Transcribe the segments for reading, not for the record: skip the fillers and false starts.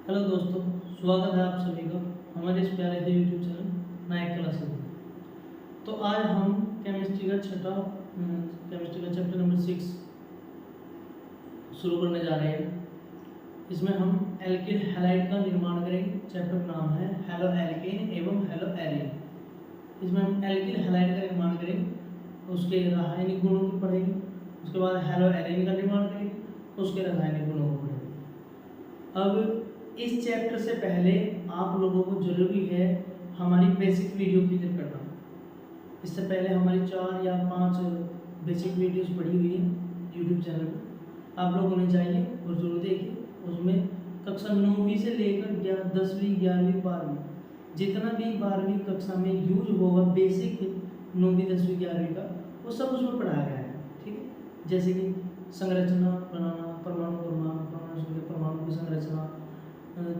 Hello दोस्तों, स्वागत है आप सभी का हमारे इस प्यारे से यूट्यूब चैनल नायक क्लासेस में। तो आज हम केमिस्ट्री का चैप्टर नंबर 6 शुरू करने जा रहे हैं। इसमें हम एल्किल हैलाइड का निर्माण करेंगे। चैप्टर का नाम है हेलो एल्केन एवं हेलो एरिन। इसमें हम एल्किल हैलाइड का निर्माण करेंगे, उसके रासायनिक गुणों को पढ़ेंगे। उसके बाद हेलो एरिन का निर्माण करेंगे, उसके रासायनिक गुणों को पढ़ेंगे। अब इस चैप्टर से पहले आप लोगों को जरूरी है हमारी बेसिक वीडियो क्लियर करना। इससे पहले हमारी 4 या 5 बेसिक वीडियोस पड़ी हुई हैं यूट्यूब चैनल पर, आप लोग उन्हें जाइए और जरूर देखिए। उसमें कक्षा 9वीं से लेकर 10वीं 11वीं 12वीं जितना भी 12वीं कक्षा में यूज होगा बेसिक 9वीं 10वीं 11वीं का, वो सब उसमें पढ़ाया गया है। ठीक है, जैसे कि संरचना बनाना, परमाणु परमाणु की संरचना,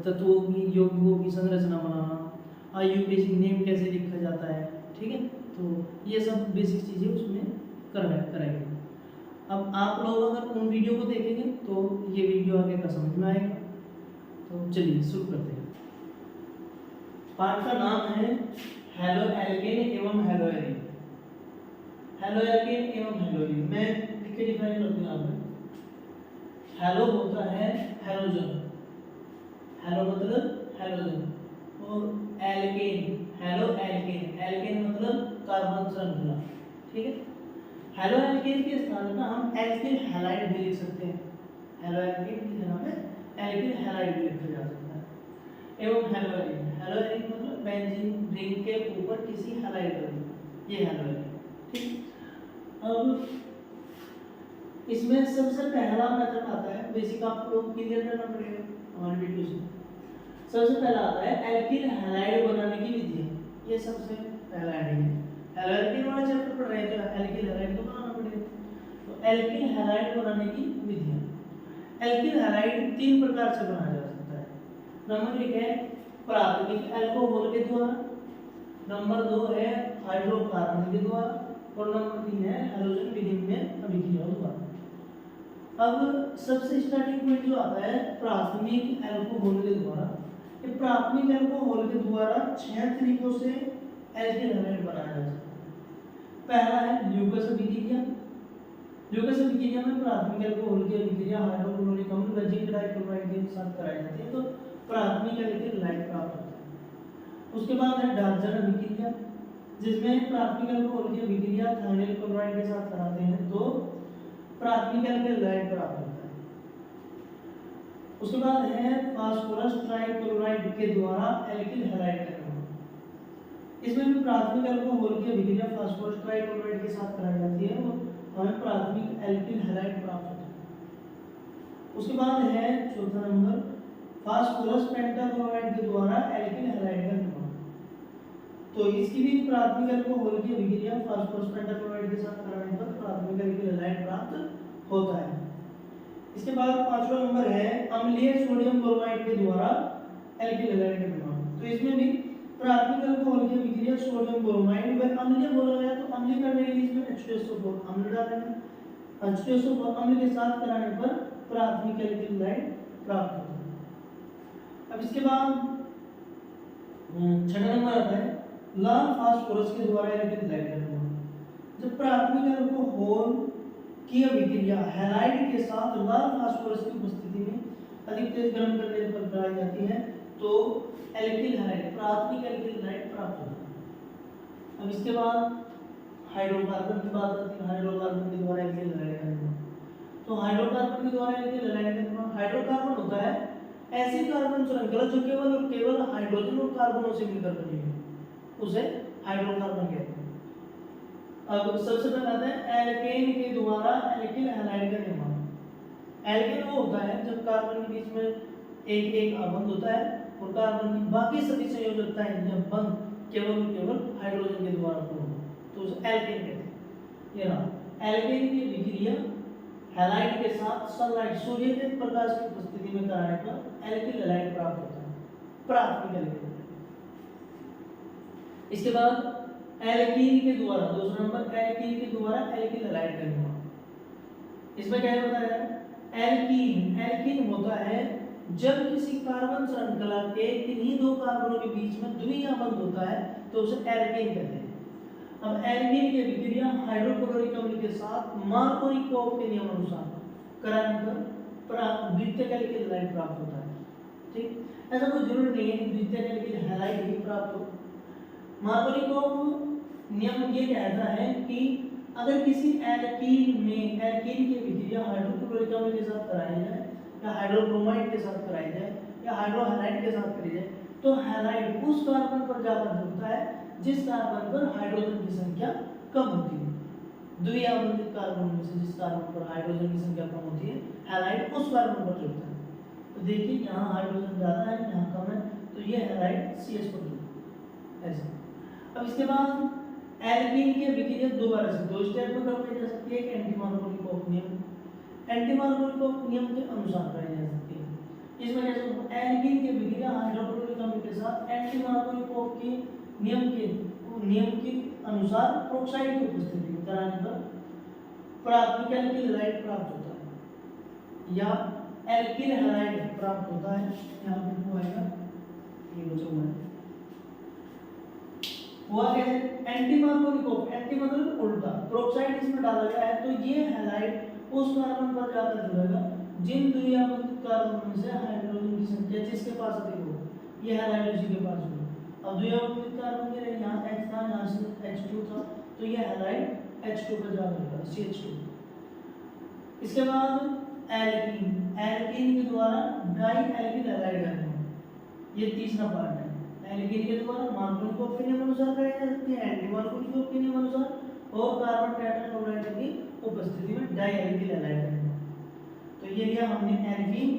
तत्वों की यौगिकों की संरचना बनाना, आईयूपीएसी नेम कैसे लिखा जाता है। ठीक है, तो ये सब बेसिक चीज़ें उसमें कराएंगे। अब आप लोग अगर उन वीडियो को देखेंगे तो ये वीडियो आगे का समझ में आएगा। तो चलिए शुरू करते हैं। पाठ का नाम है हेलो एल्केन एवं हेलो एरिन। हेलो एल्केन एवं हेलो एरिन मैं लिख के डिफाइन कर दूंगा। हेलो होता है हेलोजन, हेलो मतलब हेलोजन, और एल्केन हेलो एल्केन, एल्केन मतलब कार्बन श्रृंखला। ठीक है, हेलो एल्केन के स्थान पर हम एल्किल हैलाइड भी लिख सकते हैं। हेलो एल्केन की जगह पे एल्किल हैलाइड भी लिखा जा सकता है। एवं हेलो एरिन, हेलो एरिन मतलब बेंजीन रिंग के ऊपर किसी हैलाइड का, ये हेलो एरिन। ठीक, अब इसमें सबसे पहला मेथड आता है, बेसिक आप लोग क्लियर करना पड़ेगा हमारे वीडियो से। सबसे पहला आता है एल्किल हैलाइड बनाने की विधि। ये सबसे पहला हेडिंग है। हेलो एल्किन वाला चैप्टर पढ़ रहे हैं तो एल्किल हैलाइड तो बनाना पड़ेगा। तो एल्किल हैलाइड बनाने की विधि। एल्किल हैलाइड 3 प्रकार से बनाया जा सकता है। नंबर 1 है प्राथमिक अल्कोहल के द्वारा, नंबर 2 है हाइड्रोकार्बन के द्वारा, और नंबर 3 है हैलोजन विनिमय अभिक्रियाओं द्वारा। अब सबसे स्टार्टिंग पॉइंट जो आता है प्राथमिक अल्कोहल के द्वारा। ये प्राथमिक अल्कोहल के द्वारा 6 तरीकों से एल्किल हैलाइड बनाया जा सकता है। पहला है ल्यूकस अभिक्रिया। ल्यूकस अभिक्रिया में प्राथमिक अल्कोहल की अभिक्रिया हाइड्रोक्लोरिक अम्ल व जिंक डाइक्लोराइड के साथ कराई जाती है, तो प्राथमिक एल्किल हैलाइड प्राप्त होता है। उसके बाद है डाल्टन अभिक्रिया, जिसमें प्राथमिक अल्कोहल की अभिक्रिया थायनिल क्लोराइड के साथ कराते हैं तो प्राथमिक एल्किल हैलाइड प्राप्त होता है। उसके बाद है फास्फोरस ट्राइक्लोराइड के द्वारा एल्किल हैलाइड का निर्माण। इसमें भी प्राथमिक अल्कोहल की अभिक्रिया फास्फोरस ट्राइक्लोराइड के साथ कराई जाती है और हमें प्राथमिक एल्किल हैलाइड प्राप्त होता है। उसके बाद है चौथा नंबर फास्फोरस पेंटाक्लोराइड के द्वारा एल्किल हैलाइड का निर्माण। तो इसकी भी प्राथमिक अल्कोहल की अभिक्रिया फास्फोरस पेंटाक्लोराइड के साथ कराने पर प्राथमिक एल्किल हैलाइड प्राप्त होता है। इसके बाद पांचवा नंबर है अम्लीय सोडियम ब्रोमाइड के द्वारा एल्किल हैलाइड का निर्माण। तो इसमें भी प्राथमिक अल्कोहल की अभिक्रिया सोडियम ब्रोमाइड व अम्लीय बोला गया तो अम्लीय करने के लिए इसमें H2SO4 अम्ल डालेंगे। H2SO4 अम्ल के साथ कराने पर प्राथमिक एल्किल हैलाइड प्राप्त होता है। अब इसके बाद छठा नंबर आता है लाल फास्फोरस के द्वारा एल्किल हैलाइड का निर्माण। जब प्राथमिक अल्कोहल की अभिक्रिया हैलाइड के साथ लाल फास्फोरस की उपस्थिति में अधिक तेज गर्म करने पर कराई जाती है तो एल्किल हैलाइड प्राथमिक एल्किल हैलाइड प्राप्त होता है। अब इसके बाद हाइड्रोकार्बन की बात आती है। हाइड्रोकार्बन के द्वारा एल्किल हैलाइड का निर्माण। तो हाइड्रोकार्बन के द्वारा एल्किल हैलाइड का निर्माण, हाइड्रोकार्बन होता है ऐसी कार्बन श्रृंखला जो केवल और केवल हाइड्रोजन और कार्बनों से मिलकर बनी है, उसे हाइड्रोकार्बन कहते हैं। अब सबसे पहले आता है एल्केन के द्वारा एल्किल हैलाइड का निर्माण। एल्केन वो होता है जब कार्बन के बीच में एक एक बंध होता है और कार्बन की बाकी सभी संयोजकताएं जब बंध केवल हाइड्रोजन के द्वारा पूर्ण हो तो उसे एल्केन कहते हैं। ये रहा एल्केन की अभिक्रिया हैलाइड के साथ सनलाइट सूर्य के प्रकाश की उपस्थिति में कराने पर एल्किल हैलाइड प्राप्त होता है, प्राथमिक एल्किल। इसके बाद एल्कीन के द्वारा दूसरा नंबर एल्कीन के द्वारा एल्किल हैलाइड का निर्माण। इसमें क्या बताया है एल्कीन, एल्कीन होता है जब किसी कार्बन श्रृंखला के किन्हीं दो कार्बनों के बीच में द्वितीय बंध होता है तो उसे एल्केन कहते हैं। अब एल्केन की अभिक्रिया हाइड्रोक्लोरिक अम्ल के साथ मार्कोनिकोव के नियम अनुसार कराने पर द्वितीयक एल्किल हैलाइड प्राप्त होता है। ठीक, ऐसा कोई जरूरी नहीं है कि द्वितीयक एल्किल हैलाइड ही प्राप्त हो। मार्कोनिकोव नियम ये कहता है कि अगर किसी एल्कीन में एल्कीन की अभिक्रिया हाइड्रोक्लोरिक अम्ल के साथ कराई जाए या हाइड्रोब्रोमाइड के साथ कराई जाए या हाइड्रोहैलाइड के साथ करी जाए तो हैलाइड उस कार्बन पर जाकर जुड़ता है जिस कार्बन पर हाइड्रोजन की संख्या कम होती है। द्विआबंधित कार्बन में से जिस कार्बन पर हाइड्रोजन की संख्या कम होती है हैलाइड उस कार्बन पर जुड़ता है। तो देखिए यहाँ हाइड्रोजन ज़्यादा है, यहाँ कम है, तो ये हैलाइड CH पर जुड़ता है ऐसा। अब इसके बाद एल्कीन की अभिक्रिया दोबारा से दो स्टेप में करवाई जा सकती है। एक एंटी-मार्कोनिकोव नियम के अनुसार कराई जा सकती है। इसमें कैसे होगा, एल्कीन की अभिक्रिया हाइड्रोक्लोरिक अम्ल के साथ एंटी-मार्कोनिकोव के नियम के अनुसार प्रोक्साइड की उपस्थिति में कराने पर प्राथमिक एल्किल हैलाइड प्राप्त होता है या एल्किल हैलाइड प्राप्त होता है। यहाँ पे वो आएगा, ये बचा हुआ है। हुआ कैसे, एंटी-मार्कोनिकोव, एंटी मतलब उल्टा, प्रोक्साइड इसमें डाला गया है तो ये हैलाइड उस कार्बन पर जाकर जुड़ेगा जिन द्विआबंधित कार्बन में से हाइड्रोजन की संख्या जिसके पास अधिक हो, ये हैलाइड उसी के पास जुड़ेगा। अब द्विआबंधित कार्बन के लिए यहाँ H था, यहाँ से H2 था, तो ये हैलाइड H2 पर जा जुड़ेगा, CH2। इसके बाद एल्कीन के द्वारा डाई एल्किल हैलाइड करना, ये तीसरा पार्ट है। एल्कीन के द्वारा मार्कोनिकोव के नियम अनुसार कराई जा सकती है, एंटी-मार्कोनिकोव के नियम अनुसार, और कार्बन टेट्राक्लोराइड की उपस्थिति में डाई एल्किल हैलाइड करना। तो ये लिया हमने एल्कीन,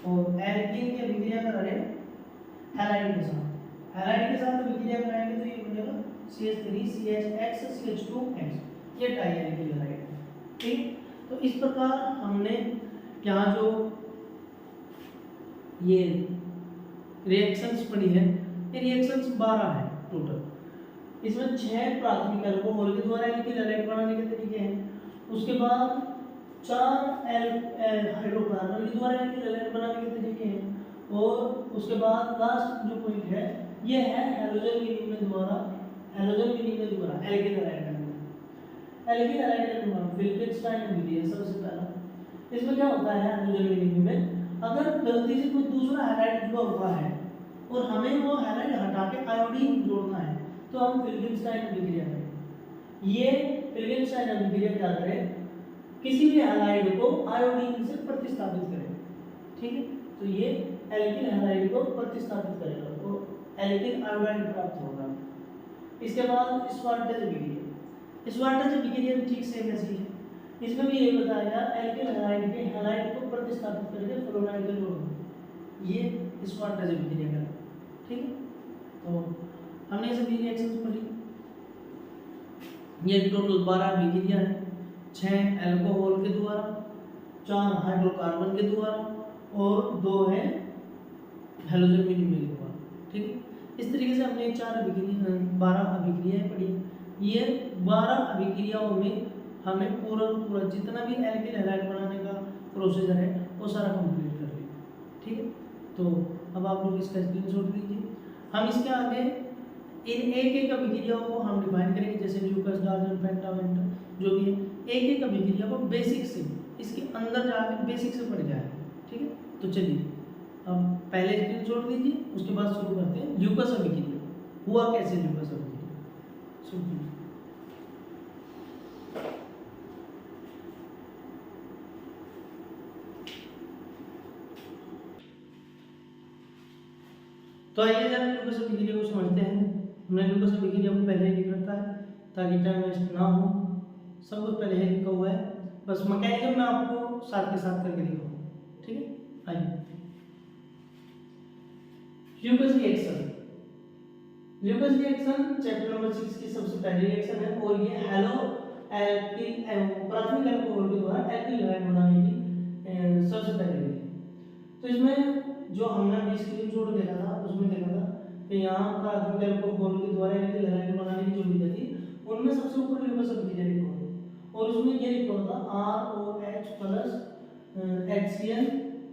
और एल्कीन की अभिक्रिया करा रहे हैलाइड के साथ, हैलाइड के साथ अभिक्रिया कराएंगे तो ये बनेगा CH3CHX CH2X, ये डाई एल्किल हैलाइड। ठीक, तो इस प्रकार हमने यहाँ जो ये रिएक्शंस पढ़ी है, ये रिएक्शंस 12 है टोटल। इसमें 6 प्राथमिक अल्कोहल के द्वारा एल्किल हैलाइड बनाने के तरीके हैं। उसके बाद 4 हाइड्रोकार्बन के द्वारा एल्किल हैलाइड बनाने के तरीके हैं। और उसके बाद लास्ट जो पॉइंट है ये है हैलोजन विनिमय द्वारा एल्किल हैलाइड करना। एल्किल हैलाइड करना विल्किंस्टाइन विधि है सबसे पहला। इसमें क्या होता है, हैलोजन विनिमय में अगर गलती से कोई दूसरा हैलाइड जुड़ा हुआ है और हमें वो हैलाइड हटा के आयोडीन जोड़ना है तो हम विल्किंस्टाइन अभिक्रिया करें। ये विल्किंस्टाइन अभिक्रिया क्या करें, किसी भी हैलाइड को आयोडीन से प्रतिस्थापित करें। ठीक है, तो ये एल्किल हैलाइड को प्रतिस्थापित करेगा तो एल्किल आयोडाइड प्राप्त होगा। इसके बाद स्वार्टेज अभिक्रिया, स्वार्टेज अभिक्रिया भी ठीक सेम ऐसी है। इसमें भी ये बताया एल्किल हैलाइड के हैलाइड को प्रतिस्थापित करके फ्लोराइड का जोड़ना, ये स्वार्टेज अभिक्रिया का। ठीक है, तो हमने सभी रिएक्शंस पढ़ी। ये टोटल 12 अभिक्रिया है, 6 अल्कोहल के द्वारा, 4 हाइड्रोकार्बन के द्वारा और 2 है हैलोजन विनिमय के द्वारा। ठीक है, इस तरीके से हमने 12 अभिक्रियाएं पढ़ी। ये 12 अभिक्रियाओं में हमें पूरा जितना भी एल्किल हैलाइड बनाने का प्रोसीजर है वो सारा कंप्लीट कर लिया। ठीक है, तो अब आप लोग इसका स्क्रीनशॉट लीजिए। हम इसके आगे इन एक अभिक्रियाओं को हम डिफाइन करेंगे, जैसे ल्यूकस, डाल्टन, पेंटावेंट जो भी है, एक अभिक्रिया को बेसिक से इसके अंदर जाकर बेसिक से पढ़ जाए। ठीक है, तो चलिए अब पहले स्क्रीनशॉट लीजिए, उसके बाद शुरू करते हैं। ल्यूकस अभिक्रिया हुआ कैसे, ल्यूकस अभिक्रिया शुरू। तो आइए जरा ल्यूकस अभिक्रिया को समझते हैं। हमने ल्यूकस अभिक्रिया को पहले लिख रखा है ताकि टाइम वेस्ट ना हो, सब कुछ पहले ही लिखा हुआ है, बस मैकेनिज्म मैं आपको साथ के साथ करके दिखाऊंगा। ठीक है, आइए Lucas reaction. Lucas reaction chapter number 6 की सबसे पहली रिएक्शन है और ये हैलो एल्किल प्राथमिक अल्कोहल के द्वारा एल्किल हैलाइड बनाने की सबसे पहली है। तो इसमें जो हमने 20 स्क्रीनशॉट देखा था उसमें देखा था कि यहाँ प्राथमिक अल्कोहल के द्वारा एल्किल हैलाइड बनाने की जो विधि थी उनमें सबसे ऊपर ल्यूकस अभिक्रिया लिखा हुआ और उसमें ये लिखा होता ROH+ HCl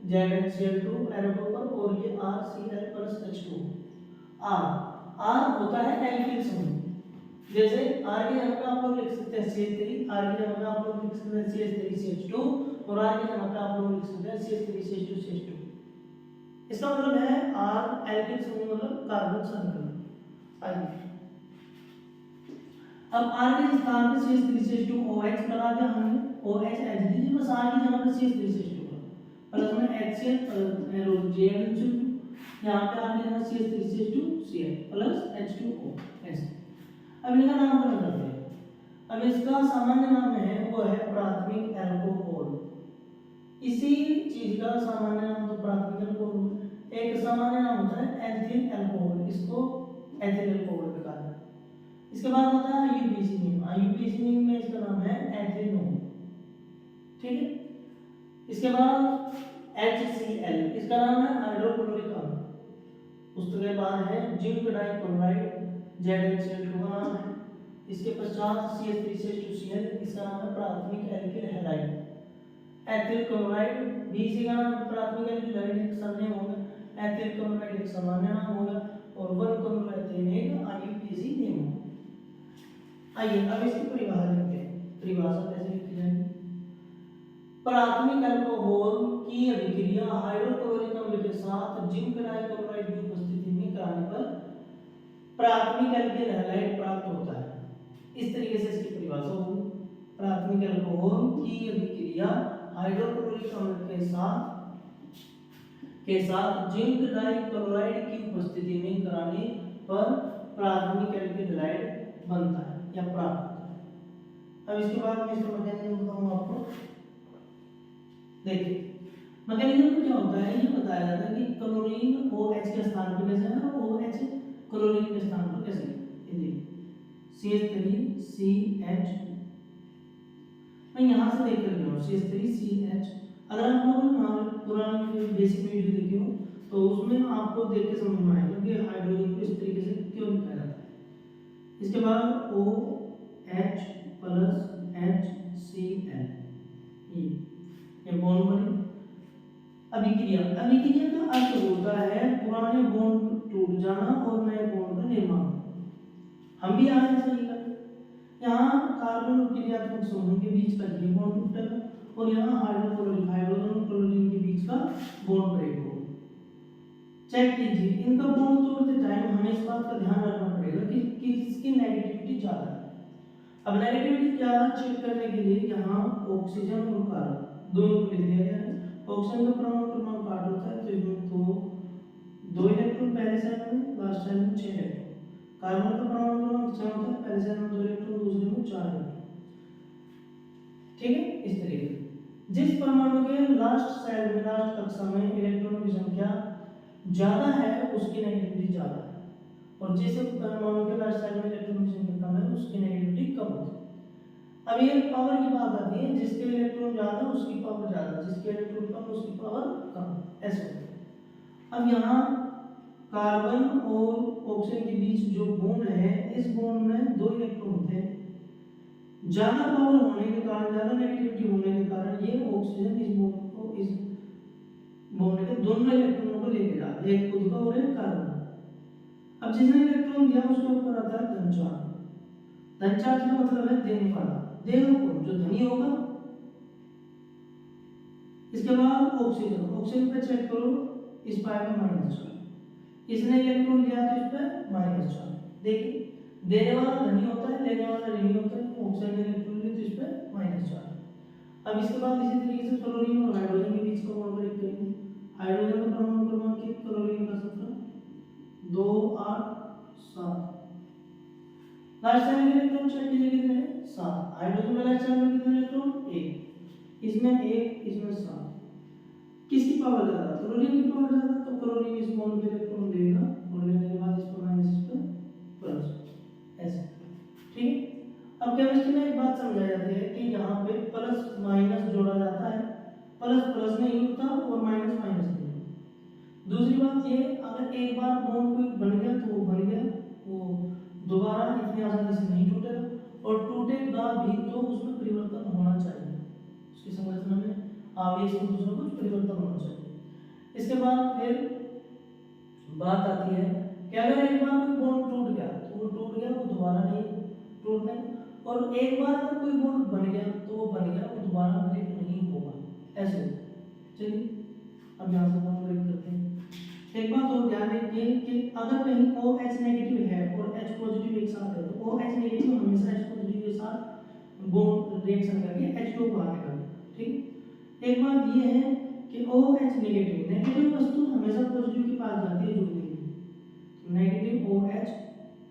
ZHCl2 एरो के ऊपर, और ये RCl प्लस H2। R होता है एल्किल समूह। जैसे R की जगह पे आप लोग लिख सकते हैं CH3, R की जगह पे आप लोग लिख सकते हैं CH3CH2, और R की जगह पे आप लोग लिख सकते हैं CH3CH2CH2। इसका मतलब है R एल्किल समूह मतलब कार्बन संकलन। आइए अब R के स्थान पे CH3CH2OH लगा दिया हमने, OH H दीजिए, बस R की जगह पे CH3CH2 प्लस में HCl Zn, यहाँ पे R की जगह CH3CH2Cl प्लस H2O ऐसे। अब इनका नामकरण करते हैं। अब इसका सामान्य नाम है वो है प्राथमिक अल्कोहल। इसी चीज का सामान्य नाम तो प्राथमिक अल्कोहल, एक सामान्य नाम होता है एथिल अल्कोहल, इसको एथिल अल्कोहल कहा जाता है। इसके बाद होता है IUPAC नेम, IUPAC नेम में इसका नाम है एथिनोल, ठीक है। इसके बाद HCl, इसका नाम है हाइड्रोक्लोरिक अम्ल। उसके बाद है जिंक डाइक्लोराइड, ZHCl2 का नाम है। इसके पश्चात CH3CH2Cl, इसका नाम है प्राथमिक एल्किल हैलाइड। एथिल क्लोराइड भी इसी का नाम प्राथमिक एल्किल हैलाइड, एक सरनेम होगा। एथिल क्लोराइड एक सामान्य नाम होगा, और 1,1,4 एक IUPAC नेम होगा। आइए अब इसकी परिभाषा लिखते हैं। परिभाषा कैसे लिखी जाएगी? प्राथमिक अल्कोहल की अभिक्रिया हाइड्रोक्लोरिक अम्ल के साथ जिंक डाइक्लोराइड की उपस्थिति में कराने पर प्राथमिक एल्किल हैलाइड प्राप्त होता है। इस तरीके से इसकी परिभाषा होगी। प्राथमिक अल्कोहल की अभिक्रिया हाइड्रोक्लोरिक अम्ल के साथ जिंक डाइक्लोराइड की उपस्थिति में कराने पर प्राथमिक एल्किल हैलाइड बनता है या प्राप्त होता है। अब इसके बाद मैं इसका मैकेनिज्म बताऊंगा आपको। देखिए मैकेनिज्म में क्या होता है, ये बताया जाता है कि क्लोरीन OH के स्थान पर कैसे है, OH क्लोरीन के स्थान पर कैसे है। ये CH3CH, मैं यहाँ से देख कर गया हूँ CH3CH। अगर आप लोगों ने हमारे पुरानी बेसिक वीडियो देखी हो तो उसमें आपको देख के समझ में आएगा कि हाइड्रोजन को इस तरीके से क्यों लिखा जाता है। इसके बाद OH प्लस HCl, ये बॉन्ड बने। अभिक्रिया का अर्थ होता है पुराने बॉन्ड टूट जाना और नए बॉन्ड का निर्माण। हम भी आज ऐसा ही करें। यहाँ कार्बन और क्रियात्मक समूह के बीच का ये बॉन्ड टूटेगा, और यहाँ हाइड्रोजन और क्लोरीन के बीच का बॉन्ड ब्रेक होगा। चेक कीजिए, इनका बॉन्ड तोड़ते टाइम हमें इस बात का ध्यान रखना पड़ेगा कि किसकी नेगेटिविटी ज्यादा है। अब नेगेटिविटी ज्यादा चेक करने के लिए यहाँ ऑक्सीजन और कार्बन दोनों को लिख दिया गया है। ऑक्सीजन का परमाणु क्रमांक 8 होता है, तो इसमें तो 2 इलेक्ट्रॉन पहले साइड में, लास्ट साइड में 6 इलेक्ट्रॉन। कार्बन का परमाणु क्रमांक 6 होता है, पहले साइड में 2 इलेक्ट्रॉन, दूसरे में 4 इलेक्ट्रॉन, ठीक है। इस तरीके से जिस परमाणु के लास्ट साइड में, लास्ट कक्षा में इलेक्ट्रॉनों की संख्या ज्यादा है उसकी नेगेटिविटी ज्यादा है, और जिस परमाणु के लास्ट साइड में इलेक्ट्रॉनों की संख्या कम है उसकी नेगेटिविटी कम होती है। अब ये पावर की बात आती है, जिसके इलेक्ट्रॉन ज्यादा उसकी पावर ज्यादा, जिसके इलेक्ट्रॉन कम उसकी पावर कम, ऐसे होता है। अब यहाँ कार्बन और ऑक्सीजन के बीच जो बॉन्ड है, इस बॉन्ड में 2 इलेक्ट्रॉन होते हैं। ज्यादा पावर होने के कारण, ज्यादा नेगेटिविटी होने के कारण ये ऑक्सीजन इस बॉन्ड के दोनों इलेक्ट्रॉनों को लेके जाता है, एक खुद का और एक कार्बन। अब जिसने इलेक्ट्रॉन दिया उसके ऊपर आता है धन चार्ज। धन चार्ज का मतलब है देने वाला, देगा कौन, जो धनी होगा। इसके बाद ऑक्सीजन पे चेक करो, इस पर आएगा माइनस चार्ज। इसने इलेक्ट्रॉन लिया तो इस पे माइनस चार्ज। देखिए देने वाला धनी होता है, लेने वाला ऋणी होता है। ऑक्सीजन ने इलेक्ट्रॉन लिया तो इस पे माइनस चार्ज। अब इसके बाद इसी तरीके से क्लोरीन और हाइड्रोजन के बीच का बॉन्ड ब्रेक करेंगे। हाइड्रोजन का परमाणु क्रमांक 1, क्लोरीन का 17, 2 8 7। लास्ट टाइम इलेक्ट्रॉन चेक कीजिए कितने हैं, 7। हाइड्रोजन में लास्ट टाइम कितने इलेक्ट्रॉन, 1, इसमें 1, इसमें 7। किसकी पावर ज्यादा, क्लोरीन की पावर ज्यादा, तो क्लोरीन इस बॉन्ड पे इलेक्ट्रॉन लेगा और लेने के बाद इस पर माइनस, इस पर प्लस, ऐसे, ठीक है। अब केमिस्ट्री में एक बात समझाई जाती है कि यहाँ पे प्लस माइनस जोड़ा जाता है, प्लस प्लस नहीं जुड़ता और माइनस माइनस नहीं जुड़ता। दूसरी बात ये, अगर एक बार बॉन्ड कोई बन गया तो वो बन गया, वो दोबारा इतनी आसानी से नहीं टूटेगा, और टूटेगा भी तो उसमें परिवर्तन होना चाहिए, उसकी संरचना में आवेश में कुछ ना कुछ परिवर्तन होना चाहिए। इसके बाद फिर बात आती है कि अगर एक बार कोई बॉन्ड टूट गया तो वो टूट गया, वो दोबारा नहीं टूटने, और एक बार अगर कोई बॉन्ड बन गया तो वो बन गया, वो दोबारा ब्रेक नहीं होगा, ऐसे। चलिए अब यहाँ से हम ब्रेक करते हैं। एक बात और ध्यान रखिए कि अगर कहीं OH नेगेटिव है और H पॉजिटिव एक साथ है तो OH नेगेटिव हमेशा H पॉजिटिव के साथ बॉन्ड रिएक्शन करके H2 बाहर निकालेगा, ठीक। एक बात ये है कि OH नेगेटिव वस्तु हमेशा पॉजिटिव के पास जाती है जुड़ने के लिए, नेगेटिव OH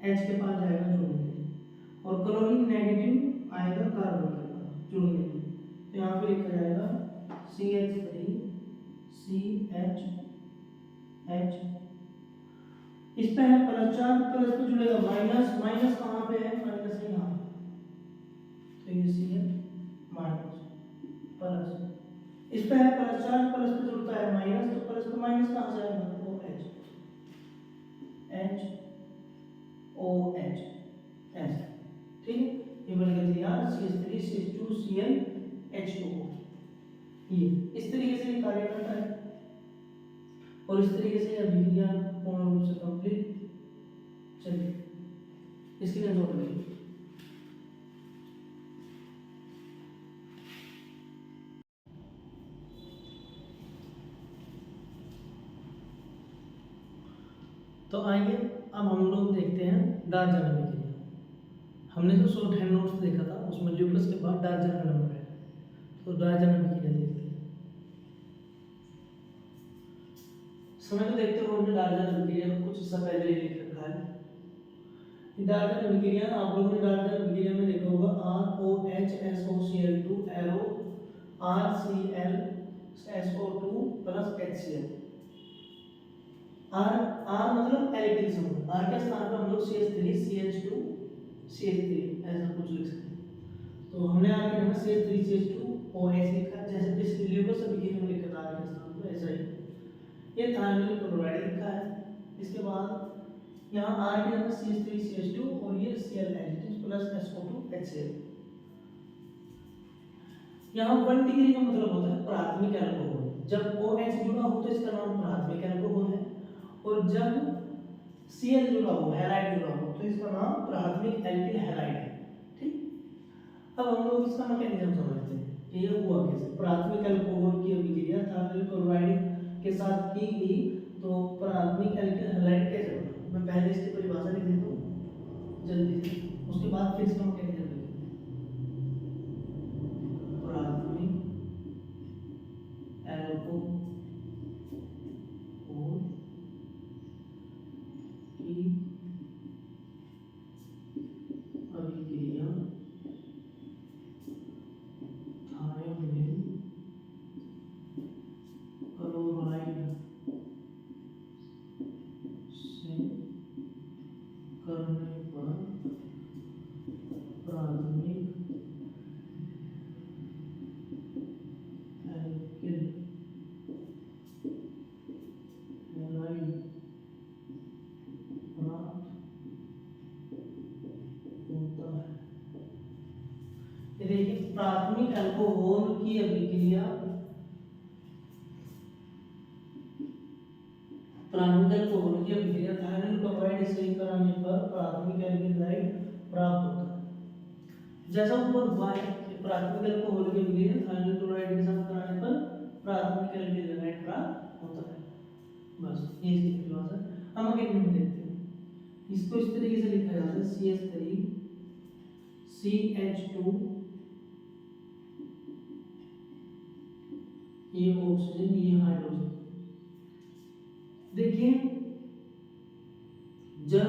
H के पास जाएगा जुड़ने के लिए, और क्लोरीन नेगेटिव आएगा कार्बन के पास जुड़ने के लिए। तो यहाँ पे लिखा जाएगा CH3 CH H, इस पे है प्लस चार्ज, प्लस पे जुड़ेगा माइनस, माइनस कहाँ पे है, माइनस है यहाँ, तो ये Cl माइनस प्लस, इस पे है प्लस चार्ज, प्लस पे जुड़ता है माइनस, तो प्लस पे माइनस कहाँ से आएगा, OH H OH ऐसे, ठीक है। ये बन गया यार CH3 CH2 Cl H2O, ये इस तरीके से कार्य करता है, और इस तरीके से अभिक्रिया पूर्ण रूप से कंप्लीट। चलिए इसकी नोट करिए। तो आइए अब हम लोग देखते हैं डार्जन अभिक्रिया। हमने जो शॉर्ट हैंड नोट्स देखा था उसमें ल्यूकस के बाद डार्जन का नंबर है, तो डार्जन अभिक्रिया देखते हैं। समय को देखते हुए हमने डार्जन अभिक्रिया को कुछ हिस्सा पहले ही लिख रखा है। डार्जन अभिक्रिया आप लोगों ने डार्जन अभिक्रिया में देखा होगा ROHSOCl2 arrow RClSO2 plus HCl। R मतलब एल्किल समूह, R के स्थान पर हम लोग CH3 CH2 CH3 ऐसा कुछ लिख सकते हैं। तो हमने R के जगह CH3 CH2 OH लिखा, जैसे पिछले ल्यूकस अभिक्रिया में लिखा था R के स्थान पर, ऐसा ही ये थायमिल क्लोराइड लिखा है। इसके बाद यहाँ R के जगह CH3 CH2 और ये Cl प्लस SO2 HCl। यहाँ 1 डिग्री का मतलब होता है प्राथमिक अल्कोहल, जब OH जुड़ा हो तो इसका नाम प्राथमिक अल्कोहल है, और जब Cl जुड़ा हो, हैलाइड जुड़ा हो, तो इसका नाम प्राथमिक एल्किल हैलाइड है, ठीक। अब हम लोग इसका मैकेनिज्म समझते हैं कि ये हुआ कैसे। प्राथमिक अल्कोहल की अभिक्रिया थायमिल क्लोराइड के साथ की गई, तो प्राथमिक एल्किल हैलाइड कैसे बना, मैं पहले इसकी परिभाषा लिख देता हूँ जल्दी से, उसके बाद फिर इसका मैकेनिज्म लिखेंगे। प्राथमिक अल्कोहल की अभिक्रिया थायमिल क्लोराइड से करने पर प्राथमिक एल्किल हैलाइड प्राप्त होता है। देखिए प्राथमिक अल्कोहल की अभिक्रिया, प्राथमिक अल्कोहल की अभिक्रिया थायमिल क्लोराइड से कराने पर प्राथमिक एल्किल हैलाइड प्राप्त होता है। जैसा ऊपर हुआ है कि प्राथमिक अल्कोहल की अभिक्रिया थायमिल क्लोराइड के साथ कराने पर प्राथमिक एल्किल हैलाइड प्राप्त होता है, बस ये इसकी परिभाषा। हम आगे देखते हैं, इसको इस तरीके से लिखा जाता है CH3 CH2, ये ऑक्सीजन ये हाइड्रोजन। देखिए जब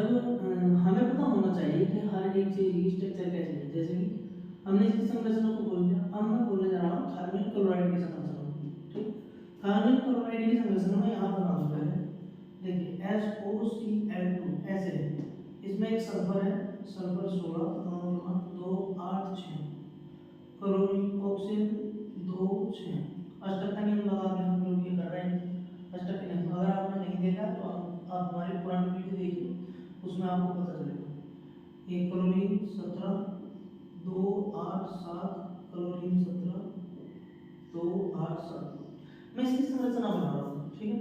हमें पता होना चाहिए कि हर एक चीज की स्ट्रक्चर कैसे है, जैसे कि हमने इस संरचना को बोल दिया, अब मैं बोलने जा रहा हूँ थायमिल क्लोराइड की संरचना, ठीक। थायमिल क्लोराइड की संरचना में यहाँ बना हुआ है, देखिए SOCl2 ऐसे है, इसमें एक सल्फर है, सल्फर 16 2 8 6, क्लोरीन ऑक्सीजन 2 6, अष्टक का नियम लगा के हम लोग ये कर रहे हैं। अष्टक का नियम अगर आपने नहीं देखा तो आप हमारी पुरानी वीडियो देखिए, उसमें आपको पता चलेगा। ये क्लोरीन 17 2 8 7, क्लोरीन 17 2 8 7, मैं इसकी संरचना बना रहा हूँ, ठीक है।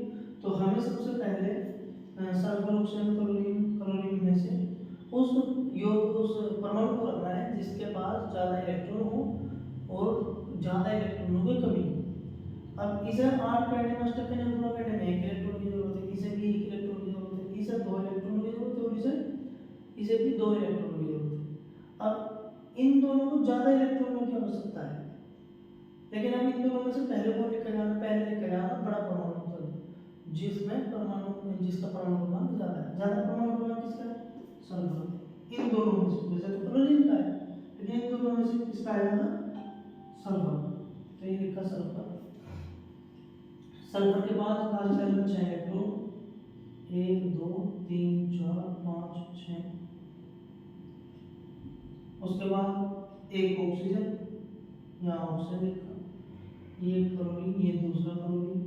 सल्फर ऑक्सीजन क्लोरीन क्लोरीन में से उस परमाणु को रखना है जिसके पास ज़्यादा इलेक्ट्रॉन हो और ज़्यादा इलेक्ट्रॉनों की कमी हो। अब इसे 8 करने में स्टक करने पूरा करने में 1 इलेक्ट्रॉन की जरूरत है, इसे भी 1 इलेक्ट्रॉन की जरूरत है, इसे 2 इलेक्ट्रॉन की जरूरत है और इसे भी 2 इलेक्ट्रॉन की जरूरत है। अब इन दोनों को ज़्यादा इलेक्ट्रॉनों की आवश्यकता है, लेकिन अब इन दोनों में से पहले लिखा जाना बड़ा परमाणु जिसमें जिसका परमाणु क्रमांक ज़्यादा है। ज़्यादा परमाणु क्रमांक किसका है? सल्फर। इन दोनों में से वैसे तो क्लोरीन का है, लेकिन इन दोनों में से किसका आएगा? सल्फर। तो ये लिखा सल्फर। सल्फर के बाद लास्ट सेल में 6 इलेक्ट्रॉन, 1 2 3 4 5 6। उसके बाद एक ऑक्सीजन, यहाँ ऑक्सीजन लिखा, ये क्लोरीन, ये दूसरा क्लोरीन,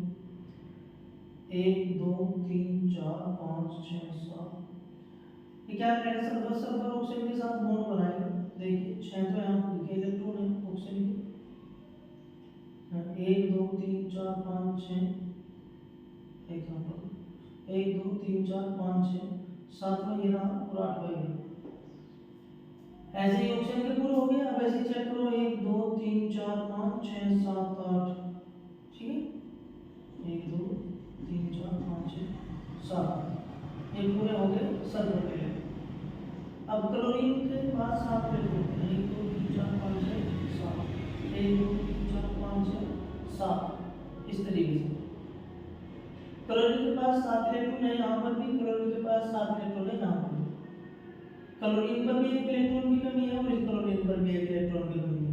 1 2 3 4 5 6 7। ये क्या करेगा? सल्फर सल्फर ऑक्सीजन के साथ बॉन्ड बनाएगा। देखिए 6 तो यहाँ पर लिखे इलेक्ट्रॉन है ऑक्सीजन के, 1 2 3 4 5 6, एक नंबर 1 2 3 4 5 6, 7वां ये रहा और 8वां ये रहा। ऐसे ही ऑप्शन के पूरे हो गए। अब ऐसे चेक करो 1 2 3 4 5 6 7 8, ठीक है, 1 2 3 4 5 6 7, ये पूरे हो गए सल्फर के लिए। अब क्लोरीन के पास 7 इलेक्ट्रॉन हैं, 1 2 3 4 5 6 7, 1 2 3 4 5 6 7, इस तरीके से क्लोरीन के पास 7 इलेक्ट्रॉन है, यहाँ पर भी क्लोरीन के पास 7 इलेक्ट्रॉन है, यहाँ पर क्लोरीन पर भी 1 इलेक्ट्रॉन की कमी है और इस क्लोरीन पर भी 1 इलेक्ट्रॉन की कमी है।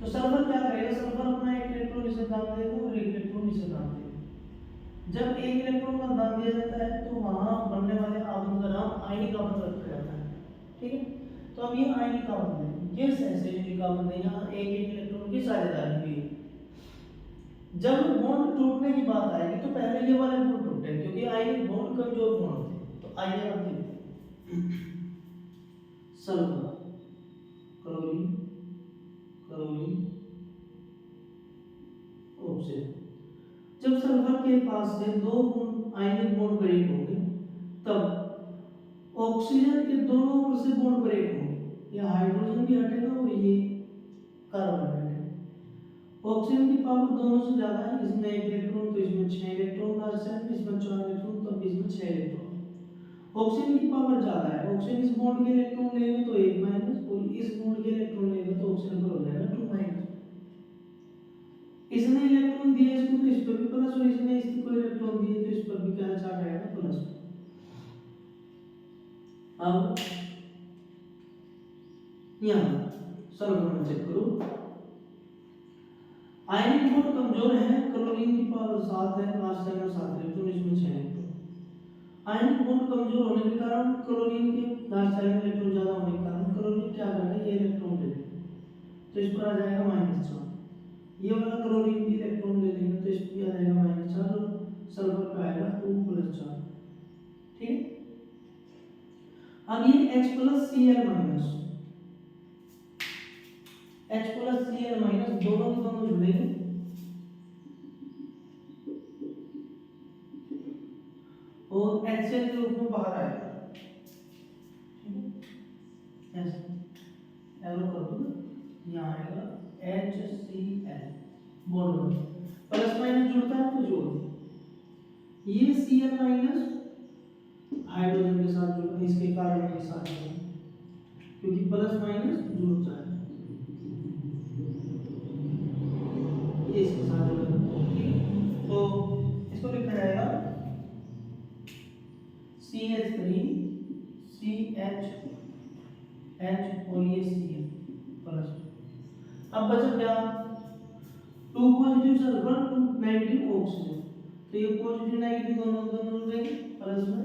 तो सल्फर क्या करेगा? सल्फर अपना 1 इलेक्ट्रॉन इसे दान देगा और 1 इलेक्ट्रॉन इसे दान देगा। जब 1 इलेक्ट्रॉन का दान दिया जाता है तो वहां बनने वाले आबंध का नाम आयनिक आबंध रखा जाता है, ठीक है। तो अब ये आयनिक आबंध है, ये सहसंयोजक आबंध है, यहाँ 1 इलेक्ट्रॉन की साझेदारी हुई है। जब बॉन्ड टूटने की बात आएगी तो पहले ये वाले बॉन्ड टूटे, क्योंकि आयनिक बॉन्ड कमजोर बॉन्ड थे। तो आइए अब देखते सल्फर क्लोरीन क्लोरीन ऑक्सीजन। जब सल्फर के पास से 2 आयनिक बॉन्ड ब्रेक होंगे तब ऑक्सीजन के दोनों ओर से बॉन्ड ब्रेक होंगे। ये हाइड्रोजन भी हटेगा और ये कार्बन भी हटेगा। ऑक्सीजन की पावर दोनों से ज्यादा है, इसमें 1 इलेक्ट्रॉन तो इसमें 6 इलेक्ट्रॉन लास्ट सेल में, इसमें 4 इलेक्ट्रॉन तो इसमें 6 इलेक्ट्रॉन। ऑक्सीजन की पावर ज्यादा है, ऑक्सीजन इस बॉन्ड के इलेक्ट्रॉन लेगा तो 1 माइनस और इस बॉन्ड के इलेक्ट्रॉन लेगा तो ऑक्सीजन पर हो जाएगा 2 माइनस। इसने इलेक्ट्रॉन दिए इसको तो इस पर भी प्लस और इसने इसको इलेक्ट्रॉन दिए तो इस पर भी क्या चार्ज आएगा? प्लस। अब यहाँ सल्फर में चेक करो, आयनिक बॉन्ड कमजोर है, क्लोरीन की पावर 7 है, लास्ट सेल में 7 इलेक्ट्रॉन, इसमें 6 इलेक्ट्रॉन। आयनिक बॉन्ड कमजोर होने के कारण क्लोरीन के लास्ट सेल में इलेक्ट्रॉन ज्यादा होने के कारण क्लोरीन क्या करेगा? ये इलेक्ट्रॉन ले लेगा तो इस पर आ जाएगा -4। ये वाला क्लोरीन भी इलेक्ट्रॉन ले लेगा तो इस पर आ जाएगा -4 और सल्फर पे आएगा 2 + 4, ठीक है। अब ये H + Cl- दोनों के दोनों जुड़ेंगे और HCl के रूप में बाहर आएगा, ठीक है। ऐसे एरो कर दो, यहाँ आएगा HCl बॉन्ड प्लस माइनस जुड़ता है तो जोड़, ये Cl- हाइड्रोजन के साथ जुड़ा, इसके कार्बन के साथ जुड़ा, क्योंकि प्लस माइनस जुड़ता है, ये इसके साथ जुड़ा, ठीक है। तो इसको लिखा जाएगा CH3 CH और ये Cl प्लस। अब बचा क्या? 2 पॉजिटिव सल्फर 2 नेगेटिव ऑक्सीजन, तो ये पॉजिटिव नेगेटिव दोनों जुड़ेंगे प्लस में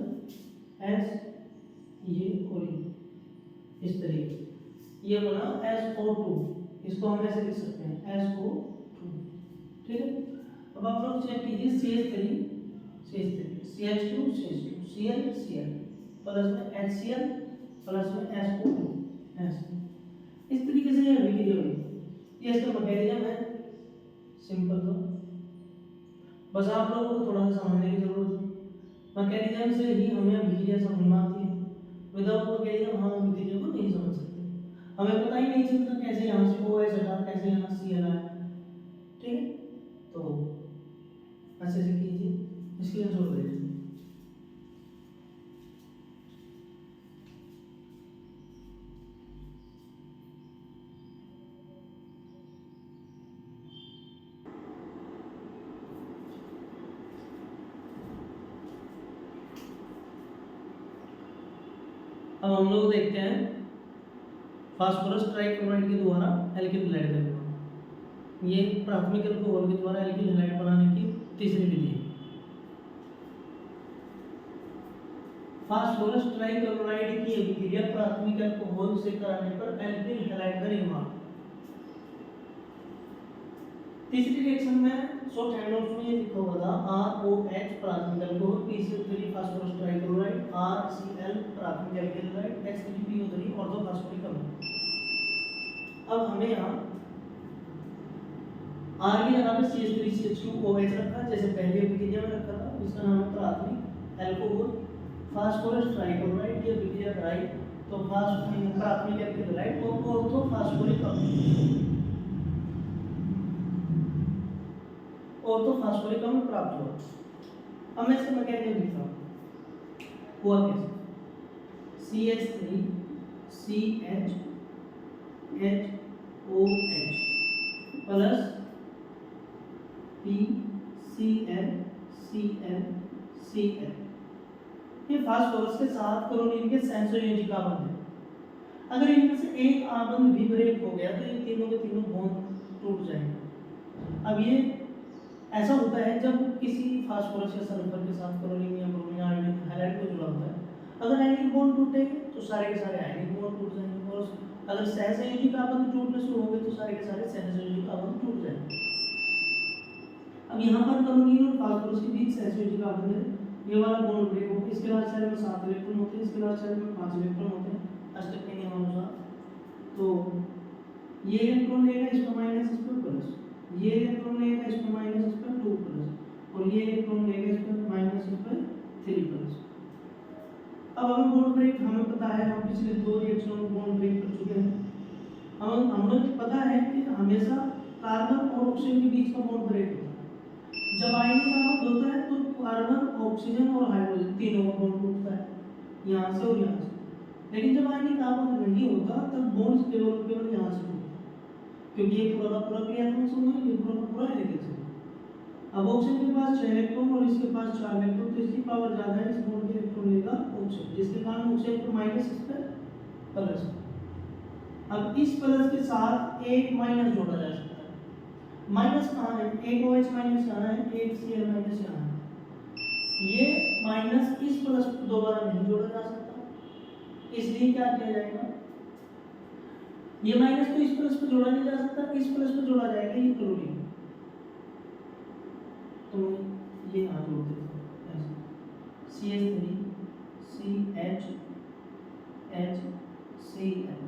S, ये और ये इस तरीके से ये बना SO2। इसको हम ऐसे लिख सकते हैं SO2, ठीक है। अब आप लोग चेक कीजिए CH3 CH2 Cl Cl plus में HCl प्लस में SO2 इस तरीके से ये अभी ये इसका मैकेनिज्म है, सिंपल। तो बस आप लोगों को थोड़ा सा समझने की जरूरत है। मैकेनिज्म से ही हमें अभिक्रिया समझ में आती है। विदाउट मैकेनिज्म हम अभिक्रिया को नहीं समझ सकते। हमें पता ही नहीं चलता कैसे यहाँ से OH हटा, कैसे यहाँ से Cl आया। ठीक है, तो अच्छे से कीजिए, इसकी छोड़ दीजिए। अब हम लोग देखते हैं फास्फोरस ट्राइक्लोराइड के द्वारा एल्किल हैलाइड का निर्माण। ये प्राथमिक अल्कोहल के द्वारा एल्किल हैलाइड बनाने की तीसरी विधि है। फास्फोरस ट्राइक्लोराइड की अभिक्रिया प्राथमिक अल्कोहल से कराने पर एल्किल हैलाइड का निर्माण। तीसरी रिएक्शन में शॉर्ट हैंड नोट्स में ये लिखा हुआ था ROH प्राथमिक alcohol, PCO3 phosphorus trichloride, RCl प्राथमिक एल्किल हैलाइड, H3PO3 ऑर्थोफॉस्फोरिक अम्ल। अब हमें यहाँ R की जगह पे CH3CH2OH रखा है, जैसे पहले अभिक्रिया में रखा था। इसका नाम है प्राथमिक अल्कोहल। फास्फोरस ट्राइक्लोराइड की अभिक्रिया कराई तो प्राथमिक एल्किल हैलाइड और ऑर्थोफॉस्फोरिक अम्ल ऑर्थोफॉस्फोरिक अम्ल प्राप्त हुआ। अब मैं इसका मैकेनिज्म लिखता हूँ। हुआ कैसे? CH3CHOH plus PClClCl। ये फास्फोरस के साथ क्लोरीन के संयोजी का बंध है। अगर इनमें से एक आबंध भी ब्रेक हो गया तो ये तीनों के तीनों बॉन्ड टूट जाएंगे। अब ये ऐसा होता है जब किसी फास्फोरस या सल्फर के साथ क्लोरीन या ब्रोमीन आयोडीन हैलाइड को जुड़ा होता है। अगर आयनिक बॉन्ड टूटेंगे तो सारे के सारे आयनिक बॉन्ड टूट जाएंगे, और अगर सहसंयोजी कार्बन टूटने शुरू हो गए तो सारे के सारे सहसंयोजी कार्बन टूट जाएंगे। अब यहाँ पर क्लोरीन और फास्फोरस के बीच सहसंयोजी कार्बन है, ये वाला बॉन्ड ब्रेक हो, इसके लास्ट साइड में 7 इलेक्ट्रॉन होते हैं, इसके लास्ट साइड में 5 इलेक्ट्रॉन होते हैं अष्टक के नियमानुसार। तो ये इलेक्ट्रॉन लेगा, इस पर माइनस, इस पर प्लस, ये इलेक्ट्रॉन लेगा, इस पर माइनस, इस पर 2 प्लस, और ये इलेक्ट्रॉन लेगा, इस पर माइनस, इस पर 3 प्लस। अब हमें बॉन्ड ब्रेक हमें पता है, हम पिछले 2 रिएक्शनों में बॉन्ड ब्रेक कर चुके हैं। हमें पता है कि हमेशा कार्बन और ऑक्सीजन के बीच का बॉन्ड ब्रेक होता है। जब आयनिक कार्बन होता है तो कार्बन, ऑक्सीजन और हाइड्रोजन तीनों का बॉन्ड टूटता है, यहाँ से और यहाँ से। लेकिन जब आयनिक कार्बन नहीं होता तब बॉन्ड केवल यहाँ से टूटता है, क्योंकि ये पूरा का पूरा क्रियात्मक समूह है, ये पूरा का पूरा एल्किल समूह। अब ऑक्सीजन के पास 6 इलेक्ट्रॉन और इसके पास 4 इलेक्ट्रॉन, तो इसकी पावर ज्यादा है, इस बॉन्ड के इलेक्ट्रॉन लेगा ऑक्सीजन, जिसके कारण ऑक्सीजन पर माइनस, इस पर प्लस। अब इस प्लस के साथ एक माइनस जोड़ा जा सकता है। माइनस कहाँ है? एक OH माइनस यहाँ है, एक Cl माइनस यहाँ है। ये माइनस इस प्लस को दोबारा नहीं जोड़ा जा सकता, इसलिए क्या किया जाएगा? ये माइनस तो इस प्लस पे जोड़ा नहीं जा सकता, इस प्लस पे जोड़ा जाएगा ये क्लोरीन। तो ये यहाँ जोड़ देते हैं CH3CHHCl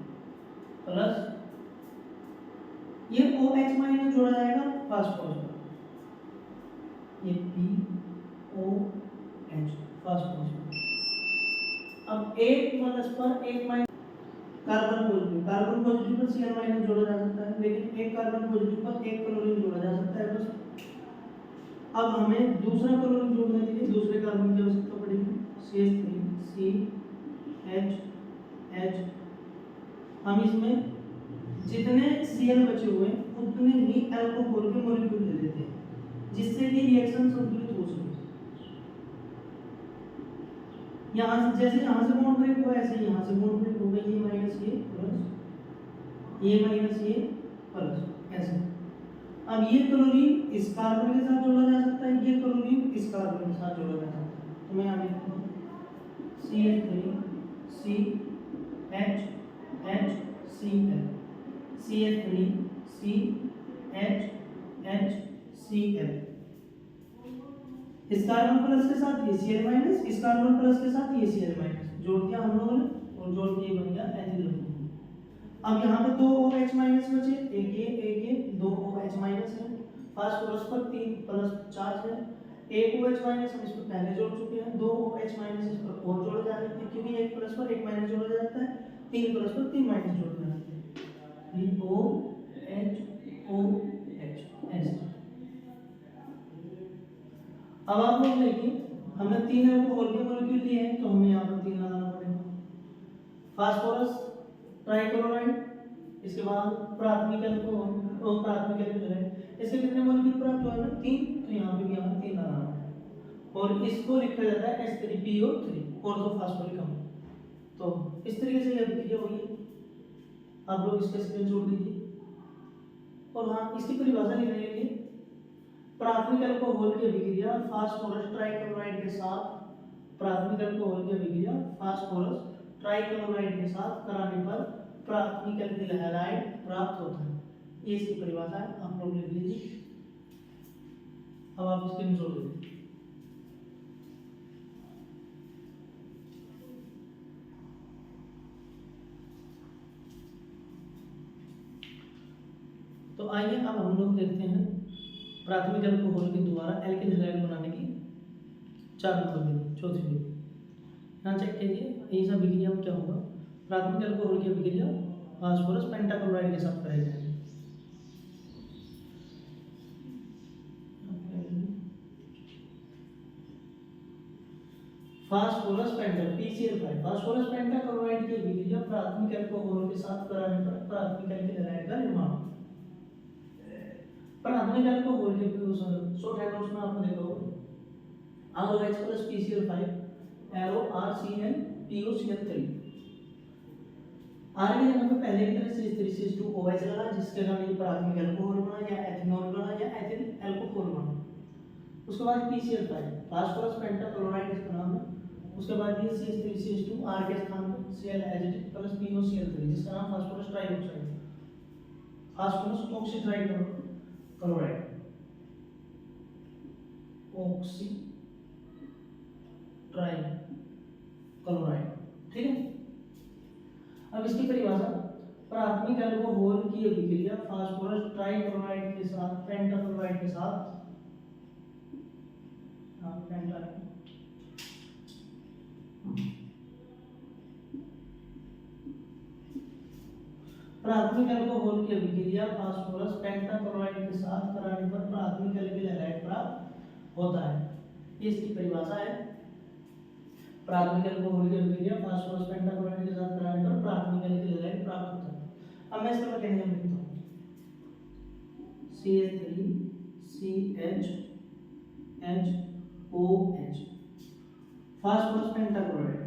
प्लस ये OH माइनस जोड़ा जाएगा फास्फोरस पर, ये POH फास्फोरस पर। अब एक प्लस पर एक माइनस कार्बन पॉजिटिव पर Cl माइनस जोड़ा जा सकता है, लेकिन एक कार्बन पॉजिटिव पर एक क्लोरीन जोड़ा जा सकता है बस। अब हमें दूसरा क्लोरीन जोड़ने के लिए दूसरे कार्बन की आवश्यकता पड़ेगी, CH3CHH। हम इसमें जितने Cl बचे हुए उतने ही अल्कोहल के मॉलिक्यूल ले लेते हैं, जिससे कि रिएक्शन संतुलित हो सके। यहाँ से जैसे यहाँ से बॉन्ड ब्रेक हुआ, ऐसे यहाँ से बॉन्ड ब्रेक हो गई, ये माइनस ये प्लस, ये माइनस ये प्लस, ऐसे। अब ये क्लोरीन इस कार्बन के साथ जोड़ा जा सकता है, ये क्लोरीन इस कार्बन के साथ जोड़ा जा सकता है। तो मैं यहाँ लिखता हूँ CH3CHHCl। इस कार्बन प्लस के साथ ये Cl माइनस, इस कार्बन प्लस के साथ ये Cl माइनस जोड़ दिया हम लोगों ने, और जोड़ के बन गया एथिल। अब यहाँ पे 2 OH माइनस बचे, एक ये 2 OH माइनस है। फास्फोरस पर 3 प्लस चार्ज है, एक OH माइनस हम इसमें पहले जोड़ चुके हैं, दो OH माइनस इस पर और जोड़े जा रहे हैं क्योंकि एक प्लस पर एक माइनस जोड़ा जाता है, तीन प्लस पर तीन माइनस जोड़े जाते हैं, BOHOH। अब आप लोग देखिए हमने तीन अल्कोहल के मॉलिक्यूल लिए हैं तो हमें यहाँ पर तीन लगाना पड़ेगा। फास्फोरस ट्राइक्लोराइड, इसके बाद प्राथमिक अल्कोहल और प्राथमिक एल्कोहल, इसके कितने मॉलिक्यूल प्राप्त हुए हैं? तीन, तो यहाँ पे भी हमें तीन लगाना है और इसको लिखा जाता है H3PO3 ऑर्थोफॉस्फोरिक अम्ल। तो इस तरीके से यह अभिक्रिया होगी, आप लोग इसका स्क्रीनशॉट लीजिए। और हाँ, इसकी परिभाषा लिखने के लिए प्राथमिक अल्कोहल की अभिक्रिया फास्फोरस ट्राइक्लोराइड के साथ, प्राथमिक अल्कोहल की अभिक्रिया फास्फोरस ट्राइक्लोराइड के साथ कराने पर प्राथमिक एल्किल हैलाइड प्राप्त होता है। ये इसकी परिभाषा है, आप लोग लिख लीजिए। अब आप इसके स्क्रीनशॉट लीजिए। तो आइए अब हम लोग देखते हैं प्राथमिक अल्कोहल के द्वारा एल्किल हैलाइड बनाने की 4 नंबर विधि, चौथी विधि। यहाँ चेक कीजिए, यही सब अभिक्रिया में क्या होगा। प्राथमिक अल्कोहल की अभिक्रिया फास्फोरस पेंटाक्लोराइड के साथ कराई जाएगी। फास्फोरस PCl5 फास्फोरस पेंटाक्लोराइड की अभिक्रिया प्राथमिक अल्कोहल के साथ कराने पर प्राथमिक एल्किल हैलाइड का निर्माण। प्राथमिक अल्कोहल के शॉर्ट हैंड नोट्स में आपने देखा होगा ROH plus PCl5 arrow RCnPOCl3। Are के जगह पे पहले की तरह CH3CH2OH लगा, जिसके कारण ये प्राथमिक अल्कोहल बना या एथेनॉल बना या एथिल अल्कोहल बना। उसके बाद PCl5 फास्फोरस पेंटाक्लोराइड इसका नाम है। उसके बाद ये CH3CH2 R के स्थान पर Cl plus POCl3 जिसका नाम phosphorus trioxide, phosphorus oxytrichloride, oxy trichloride. ठीक है। अब इसकी परिभाषा, प्राथमिक अल्कोहल की अभिक्रिया फास्फोरस ट्राइक्लोराइड के साथ पेंटाक्लोराइड के साथ प्राथमिक अल्कोहल की अभिक्रिया फास्फोरस पेंटाक्लोराइड के साथ कराने पर प्राथमिक एल्किल हैलाइड प्राप्त होता है। ये इसकी परिभाषा है। प्राथमिक अल्कोहल की अभिक्रिया फास्फोरस पेंटाक्लोराइड के साथ कराने पर प्राथमिक एल्किल हैलाइड प्राप्त होता है। अब मैं इसका मैकेनिज्म लिखता हूं, CH3CHOH फास्फोरस पेंटाक्लोराइड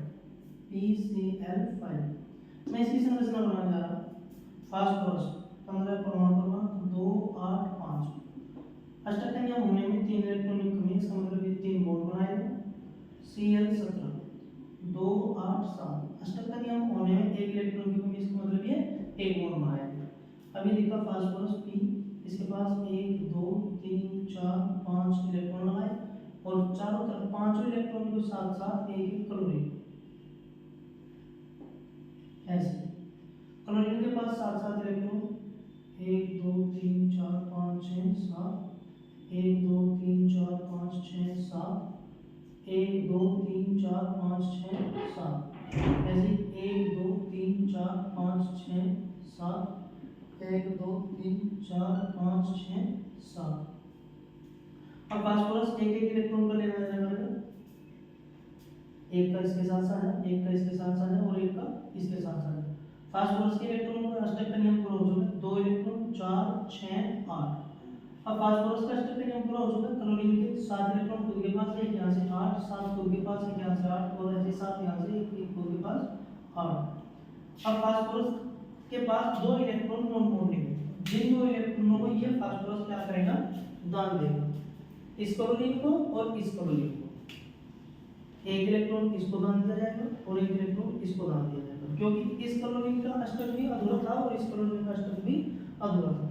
PCl5। मैं इसकी संरचना बनाने जा रहा हूं। फास्फोरस 15 परमाणु क्रमांक 2 8 5, अष्टक नियम होने में 3 इलेक्ट्रॉन की कमी, इसका मतलब ये 3 बॉन्ड बनाएगा। Cl17 2 8 7, अष्टक नियम होने में 1 इलेक्ट्रॉन की कमी, इसका मतलब ये 1 बॉन्ड बनाएगा। अभी लिखा फास्फोरस P, इसके पास 1 2 3 4 5 इलेक्ट्रॉन लगाए और चारों तरफ पांचों इलेक्ट्रॉन के साथ साथ एक क्लोरीन, ऐसे क्लोरीन के पास 7 इलेक्ट्रॉन, 1 2 3 4 5 6 7, 1 2 3 4 5 6 7, 1 2 3 4 5 6 7, ऐसे 1 2 3 4 5 6 7, 1 2 3 4 5 6 7। अब फास्फोरस एक इलेक्ट्रॉन का लेना है, एक का इसके साथ साझा, एक का इसके साथ साझा और एक का इसके साथ साझा। फास्फोरस के इलेक्ट्रॉन का अष्टक का नियम पूरा हो चुका है, 2 इलेक्ट्रॉन 4 6 8। अब फास्फोरस का अष्टक का नियम पूरा हो चुका है, क्लोरीन के 7 इलेक्ट्रॉन खुद के पास है, एक यहाँ से 8, 7 खुद के पास, एक यहाँ से 8 और ऐसे 7 यहाँ से, एक खुद के पास 8। अब फास्फोरस के पास 2 इलेक्ट्रॉन नॉन बॉन्डिंग है, जिन 2 इलेक्ट्रॉनों को ये फास्फोरस क्या करेगा, दान देगा, इस क्लोरीन को और इस क्लोरीन को। एक इलेक्ट्रॉन इसको दान दिया जाएगा और एक इलेक्ट्रॉन इसको दान दिया जाएगा, क्योंकि इस क्लोरीन का अष्टक भी अधूरा था और इस क्लोरीन का अष्टक भी अधूरा था।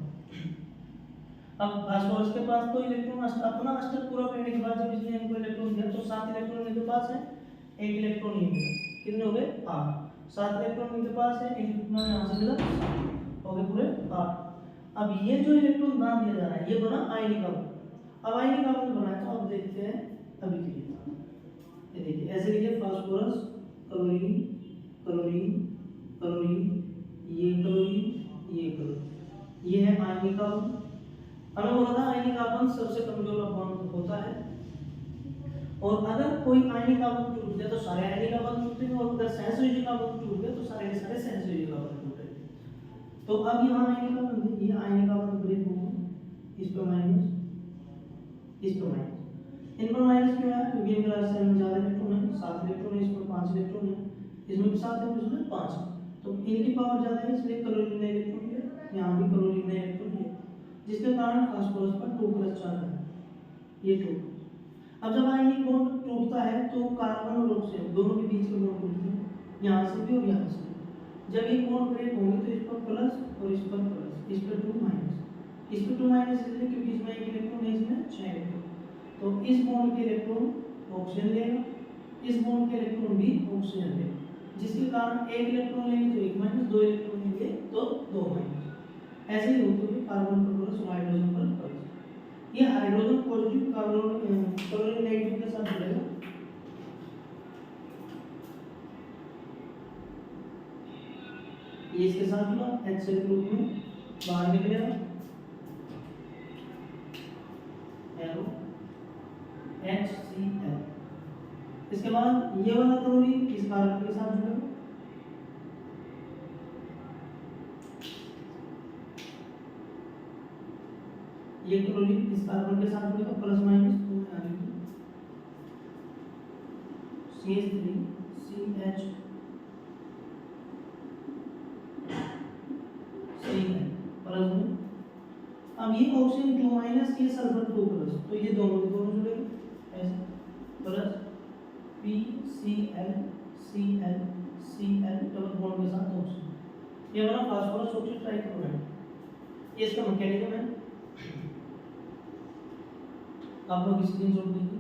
अब फास्फोरस के पास तो इलेक्ट्रॉन अपना अष्टक पूरा करने के बाद जब इसने इनको इलेक्ट्रॉन दिया तो 7 इलेक्ट्रॉन इनके पास है, एक इलेक्ट्रॉन ये मिला, कितने हो गए 8। 7 इलेक्ट्रॉन इनके पास है, एक इलेक्ट्रॉन यहाँ से मिला, हो गए पूरे 8। अब ये जो इलेक्ट्रॉन दान दिया जा रहा है ये बना आयनिक अणु, अब आयनिक कार्बन बनाया तो अब देखते हैं अभी के लिए। ये देखिए ऐसे लिखिए फास्फोरस, क्लोरीन, क्लोरीन, क्लोरीन, ये क्लोरीन, ये क्लोरीन, ये है आयनिक कार्बन। हमें बोला था आयनिक कार्बन सबसे कमजोर बॉन्ड होता है, और अगर कोई आयनिक कार्बन टूट गया तो सारे आयनिक कार्बन टूटेंगे, और अगर सहसंयोजी कार्बन टूट गया तो सारे के सारे सहसंयोजी कार्बन टूटेंगे। तो अब यहाँ आयनिक कार्बन है, ये आयनिक कार्बन ब्रेक होंगे, इस पर माइनस, इस पर माइनस। इन पर माइनस क्यों है? क्योंकि इनके रास्ते में ज्यादा इलेक्ट्रॉन है, 7 इलेक्ट्रॉन है, इस पर 5 इलेक्ट्रॉन है, इसमें भी 7 है, इसमें 5 है, तो इनकी पावर ज्यादा है, इसलिए क्लोरीन ने इलेक्ट्रॉन लिया, यहाँ भी क्लोरीन ने इलेक्ट्रॉन लिया, जिसके कारण फास्फोरस पर 2+ चार्ज है, ये 2। अब जब आयनिक बॉन्ड टूटता है तो कार्बन और ऑक्सीजन दोनों के बीच में बॉन्ड टूटते हैं, यहाँ से भी और यहाँ से भी। जब ये बॉन्ड ब्रेक होंगे तो इस पर प्लस और इस पर प्लस, इस पर 2 माइनस, इस पर 2 माइनस इसलिए क्योंकि इसमें 1 इलेक्ट्रॉन है, इसमें 6 इलेक्ट्रॉन, तो इस बॉन्ड के इलेक्ट्रॉन ऑक्सीजन लेगा, इस बॉन्ड के इलेक्ट्रॉन भी ऑक्सीजन लेगा, जिसके कारण 1 इलेक्ट्रॉन लेंगे तो 1 माइनस, 2 इलेक्ट्रॉन लेंगे तो 2 माइनस। ऐसे ही होते हुए कार्बन पर प्लस और हाइड्रोजन पर प्लस। ये hydrogen positive, carbon chlorine negative के साथ जुड़ेगा, ये इसके साथ जुड़ा, HCl के रूप में बाहर निकलेगा, एरो HCl। इसके बाद ये वाला क्लोरीन इस कार्बन के साथ जुड़ेगा, ये क्लोरीन इस कार्बन के साथ जुड़ेगा, प्लस माइनस 2 में आ जाएगी, CH3 CH प्लस में। अब ये ऑक्सीजन 2 माइनस, ये सल्फर 2 प्लस, तो ये दोनों जुड़ेंगे ऐसे, plus PCl Cl Cl double bond के साथ ऑक्सीजन, ये हमारा फास्फोरस ऑक्सीड ट्राइक्लोराइड। ये इसका मैकेनिज्म है, आप लोग स्क्रीनशॉट लीजिए।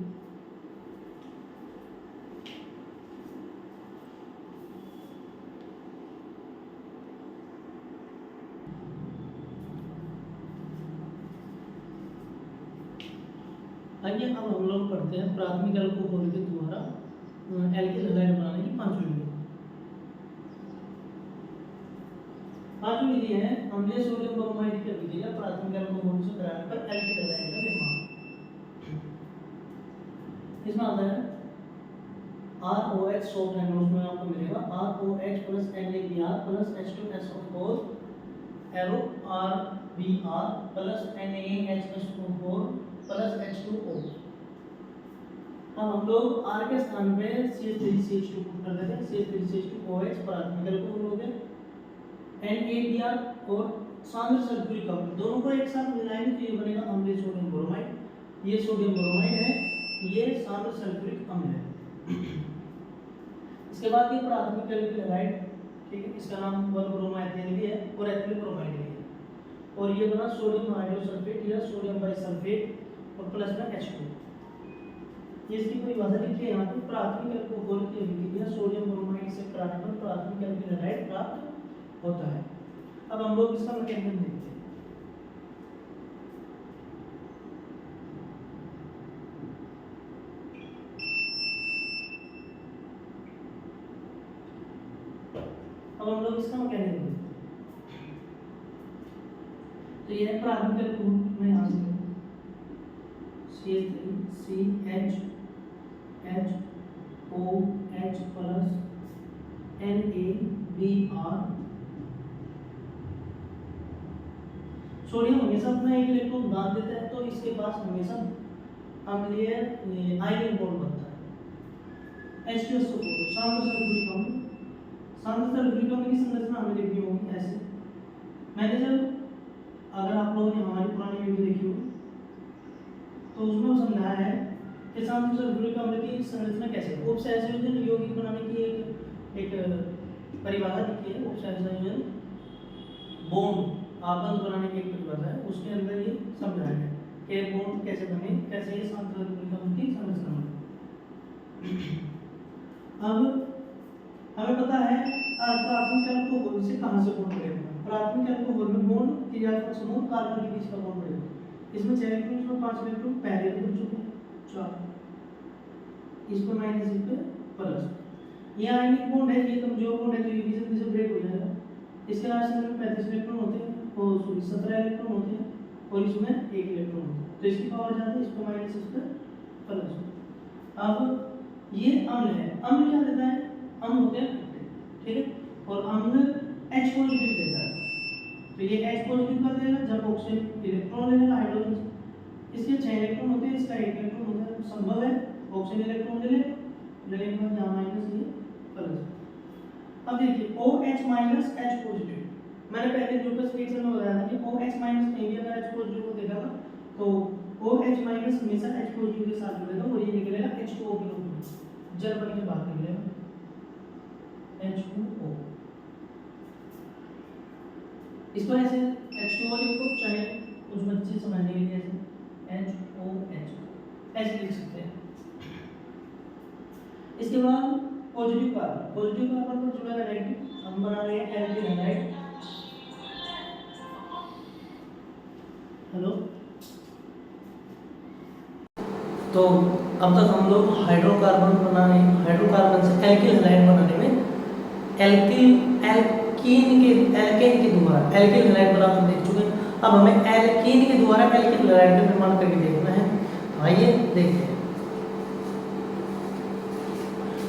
आइए अब हम लोग पढ़ते हैं प्राथमिक अल्कोहल के द्वारा एल्किल हैलाइड बनाने की 5वीं विधि। 5वीं विधि है अम्लीय सोडियम ब्रोमाइड की विधि है प्राथमिक अल्कोहल से बनाने पर एल्किल हैलाइड का निर्माण। इसमें आता है ROH सॉल्ट है, उसमें आपको मिलेगा ROH plus NaBr plus H2SO4 arrow RBr plus NaHH2O4 plus H2O। अब हम लोग R के स्थान पे CH3CH2 पुट कर देते हैं, CH3CH2OH प्राथमिक अल्कोहल हो गया, NaBr और सांद्र सल्फ्यूरिक अम्ल दोनों को एक साथ मिलाएंगे तो ये बनेगा अम्लीय सोडियम ब्रोमाइड। ये सोडियम ब्रोमाइड है, ये सांद्र सल्फ्यूरिक अम्ल है। इसके बाद ये प्राथमिक एल्किल हैलाइड, ठीक है, इसका नाम 1-ब्रोमोएथेन भी है और एथिल ब्रोमाइड भी है, और ये बना सोडियम हाइड्रोसल्फेट या सोडियम बाइसल्फेट और प्लस में H2। ये इसकी परिभाषा लिखी है यहाँ पे, प्राथमिक अल्कोहल की अभिक्रिया सोडियम ब्रोमाइड से कराने पर प्राथमिक एल्किल हैलाइड प्राप्त होता है। अब हम लोग इसका मैकेनिज्म देखते हैं। अब हम लोग इसका मैकेनिज्म देखते हैं। तो ये है प्राथमिक अल्कोहल में यहाँ से CH3CHOH प्लस NaBr। सोडियम हमेशा अपना एक इलेक्ट्रॉन दान देता है, तो इसके पास हमेशा अम्लीय आयनिक बॉन्ड बनता है। H2SO4 सांद्र सल्फ्यूरिक अम्ल, सांद्र सल्फ्यूरिक अम्ल की संरचना हमें देखनी होगी ऐसे। मैंने जब, अगर आप लोगों ने हमारी पुरानी वीडियो देखी हो तो उसमें समझाया है कि सांद्र सल्फ्यूरिक अम्ल की संरचना कैसे है। उपसहसंयोजन यौगिक बनाने की एक परिभाषा लिखी है, उपसहसंयोजन बॉन्ड आबंध बनाने की एक परिभाषा है, उसके अंदर ये समझाया है कि बॉन्ड कैसे बने, कैसे ये सांद्र सल्फ्यूरिक अम्ल की संरचना बने। अब हमें पता है प्राथमिक अल्कोहल से कहां से बॉन्ड बनेगा। प्राथमिक अल्कोहल में बॉन्ड क्रियात्मक समूह कार्बन के बीच का बॉन्ड बनेगा, इसमें 6 इलेक्ट्रॉन, इसमें 5 इलेक्ट्रॉन पहले भी जुड़ चुके हैं 4, इस पर माइनस, इस पर प्लस। ये आयनिक बॉन्ड है, ये कमजोर बॉन्ड है तो ये भी जल्दी से ब्रेक हो जाएगा। इसके लास्ट में 35 इलेक्ट्रॉन होते हैं और सॉरी 17 इलेक्ट्रॉन होते हैं और इसमें 1 इलेक्ट्रॉन होता है, तो इसकी पावर ज्यादा है, इस पर माइनस, इस पर प्लस। अब ये अम्ल है, अम्ल क्या देता है, अम्ल होते हैं खट्टे, ठीक है, और अम्ल H पॉजिटिव देता है, तो ये H पॉजिटिव कर देगा जब ऑक्सीजन इलेक्ट्रॉन लेगा हाइड्रोजन, इसके 6 इलेक्ट्रॉन होते हैं, इसका 1 इलेक्ट्रॉन होता है, संभव है ऑक्सीजन इलेक्ट्रॉन ले लेने के बाद यहाँ माइनस, ये प्लस। अब देखिए OH माइनस H पॉजिटिव, मैंने पहले ग्लूकोज के में बताया था कि OH माइनस में भी अगर H पॉजिटिव को देखा था तो OH माइनस हमेशा H पॉजिटिव के साथ जुड़ेगा और ये निकलेगा H2O के रूप में, जल बन के बाहर निकलेगा H2O। इसको ऐसे H2O लिखो, चाहे कुछ बच्चे समझने के लिए ऐसे HOH ऐसे लिख सकते हैं। इसके बाद पॉजिटिव कार्बन पर जुड़ेगा नेगेटिव, हम बना रहे हैं एल्किल हैलाइड। हेलो, तो अब तक हम लोग हाइड्रोकार्बन से एल्किल हैलाइड बनाने में एल्केन के द्वारा एल्किल हैलाइड बनाकर देख चुके हैं। अब हमें एल्केन के द्वारा एल्किल हैलाइड का निर्माण करके देखना है, आइए देखते हैं।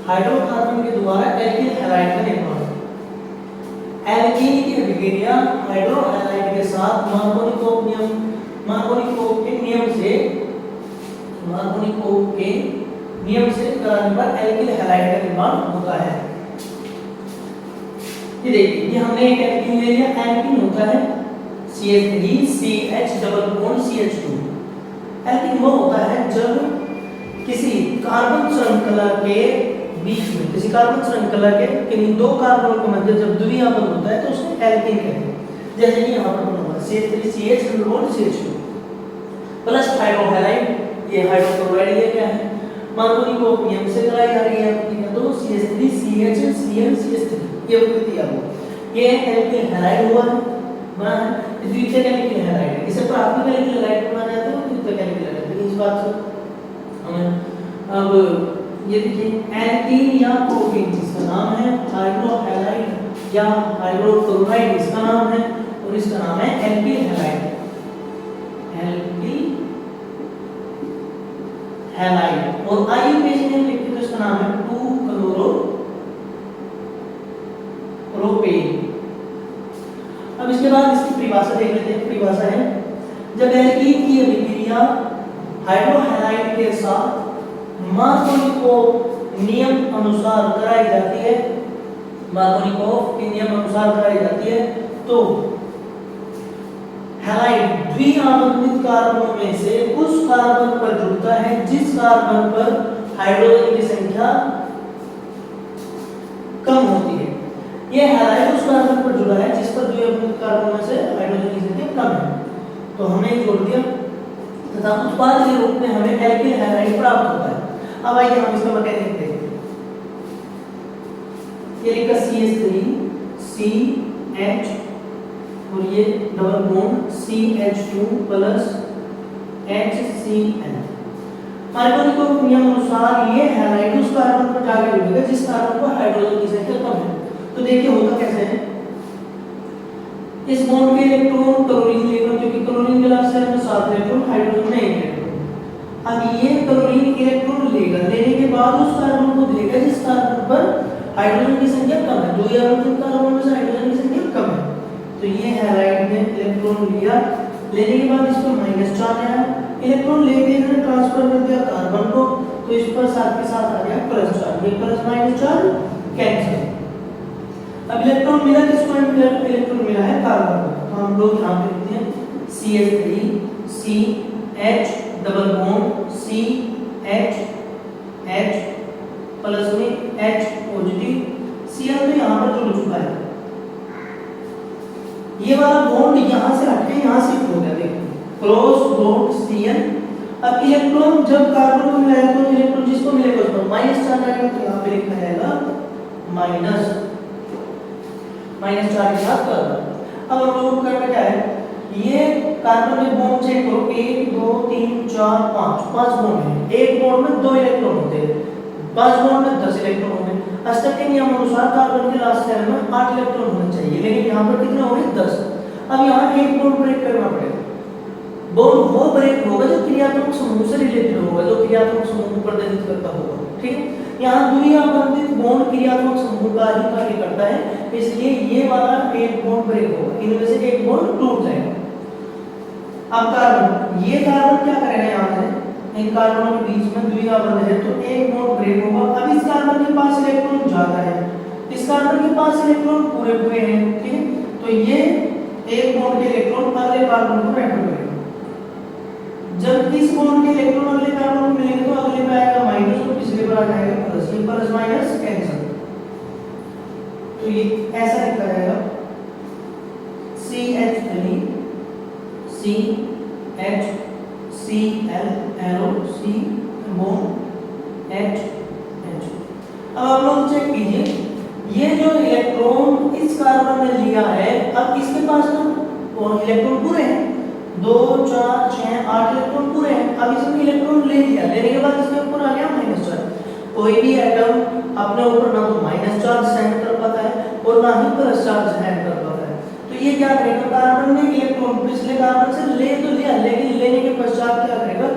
हाइड्रोकार्बन के द्वारा एल्किल हैलाइड का निर्माण, एल्कीन की अभिक्रिया हाइड्रोहैलाइड के साथ मार्कोनिकोव के नियम से कराने पर एल्किल हैलाइड का निर्माण होता है। ये देखिए, ये हमने एक एल्कीन ले लिया, एल्कीन होता है CH3CH double bond CH2। Alkene वो होता है जब किसी कार्बन श्रृंखला के बीच में, किसी कार्बन श्रृंखला के किन्हीं दो कार्बनों के मध्य जब द्वितीय बंध होता है तो उसे एल्कीन कहते हैं। जैसे कि यहाँ पर बना हुआ है CH3CH double bond CH2 plus हाइड्रोहैलाइड, ये हाइड्रोक्लोराइड, ये क्या है मार्कोनिकोव नियम से कराई जा रही है प्रतिक्रिया, तो CH3CH ये प्रतिक्रिया हुआ, ये एल्किल हैलाइड हुआ है, बना है द्वितीयक एल्किल हैलाइड है। इसे प्राथमिक एल्किल हैलाइड बनाया जाता है, द्वितीयक एल्किल हैलाइड। इस बात से हमें अब ये देखिए एल्कीन या प्रोटीन जिसका नाम है हाइड्रोहैलाइड या हाइड्रोक्लोराइड इसका नाम है और इसका नाम है एल्किल हैलाइड। एल्किल हैलाइड और आईयूपीएच में लिखते तो इसका नाम है 2-क्लोरोप्रोपेन। अब इसके बाद इसकी परिभाषा देख लेते हैं। परिभाषा है जब एल्कीन की अभिक्रिया हाइड्रोहैलाइड के साथ मार्कोनिकोव नियम अनुसार कराई जाती है, मार्कोनिकोव के नियम अनुसार कराई जाती है, तो हैलाइड द्विआबंधित कार्बनों में से उस कार्बन पर जुड़ता है जिस कार्बन पर हाइड्रोजन की संख्या कम होती है। यह हैलाइड उस कार्बन पर जुड़ा है जिस पर द्विआबंधित कार्बन में से हाइड्रोजन की संख्या कम है, तो हमने जोड़ दिया तथा उत्पाद के रूप में हमें एल्किल हैलाइड प्राप्त होता है। अब आइए हम इसका मैकेनिज्म देखते हैं। ये लिखा CH3CH और ये double bond CH2 plus HCl। Markovnikov नियम अनुसार ये हैलाइड उस कार्बन पर जाकर जुड़ेगा जिस कार्बन पर हाइड्रोजन की संख्या कम है। तो देखिए होता कैसे है, इस बॉन्ड के इलेक्ट्रॉन क्लोरीन लेगा क्योंकि क्लोरीन के लास्ट शेल में 7 इलेक्ट्रॉन, हाइड्रोजन में 1 इलेक्ट्रॉन। अब ये क्लोरीन इलेक्ट्रॉन लेगा, लेने के बाद उस कार्बन को देगा जिस कार्बन पर हाइड्रोजन की संख्या कम है, द्विआबंधित कार्बन में से हाइड्रोजन की संख्या कम है। तो ये हैलाइड ने इलेक्ट्रॉन लिया, लेने के बाद इस पर माइनस चार्ज आया, इलेक्ट्रॉन लेके इधर ट्रांसफर कर दिया कार्बन को, तो इस पर साथ के साथ आ गया प्लस चार्ज, ये प्लस माइनस चार्ज कैंसिल। अब इलेक्ट्रॉन मिला किसको, इलेक्ट्रॉन मिला है कार्बन को, तो हम लोग यहां पे लिखते हैं CH3CH double bond CH plus में H पॉजिटिव, Cl तो यहां पर जुड़ चुका है, ये वाला बॉन्ड यहां से हटके यहां शिफ्ट हो गया, देखो क्रॉस बॉन्ड Cl। अब इलेक्ट्रॉन जब कार्बन को मिलाएगा तो इलेक्ट्रॉन जिसको मिलेगा उसको माइनस चार्ज आएगा, तो यहां पे लिखना रहेगा माइनस चार्ज के साथ कार्बन। अब हम लोग करना क्या है, ये कार्बन के बॉन्ड चेक करो, 1 2 3 4 5 बॉन्ड है। एक बॉन्ड में 2 इलेक्ट्रॉन होते हैं, 5 बॉन्ड में 10 इलेक्ट्रॉन होंगे। अष्टक के नियम अनुसार कार्बन के लास्ट शेल में 8 इलेक्ट्रॉन होने चाहिए, लेकिन यहाँ पर कितने होंगे? 10। अब यहाँ एक बॉन्ड ब्रेक करना पड़ेगा। बॉन्ड वो ब्रेक होगा जो क्रियात्मक समूह से रिलेटेड होगा, जो क्रियात्मक समूह को प्रदर्शित करता होगा। ठीक है, यहाँ द्वितीय बंधित बॉन्ड क्रियात्मक समूह का ही कार्य करता है, इसलिए ये वाला एक बॉन्ड ब्रेक होगा, इनमें से एक बॉन्ड टूट जाएगा। अब कार्बन, ये कार्बन क्या करेगा? यहाँ से इन कार्बनों के बीच में द्वितीय बंध है तो एक बॉन्ड ब्रेक होगा। अब इस कार्बन के पास इलेक्ट्रॉन ज्यादा है, इस कार्बन के पास इलेक्ट्रॉन पूरे पूरे हैं। ठीक है, तो ये एक बॉन्ड के इलेक्ट्रॉन अगले कार्बन को रेफर करेगा। जब इस बॉन्ड के इलेक्ट्रॉन अगले कार्बन को मिलेंगे तो अगले पे आएगा माइनस और पिछले पर आ जाएगा प्लस। ये प्लस माइनस कैंसिल, तो ये ऐसा लिखा जाएगा CH3 CHCl arrow C bond H। अब आप लोग चेक कीजिए, ये जो इलेक्ट्रॉन इस कार्बन ने लिया है, अब इसके पास तो इलेक्ट्रॉन पूरे हैं, 2 4 6 8 इलेक्ट्रॉन पूरे हैं। अब इसने इलेक्ट्रॉन ले लिया, लेने के बाद इसके ऊपर आ गया माइनस चार्ज। कोई भी एटम अपने ऊपर ना तो माइनस चार्ज सहन कर पाता है और ना ही प्लस चार्ज सहन कर पाता है। तो ये क्या करेगा? कार्बन ने इलेक्ट्रॉन पिछले कार्बन से ले तो लिया, लेकिन लेने के पश्चात क्या करेगा?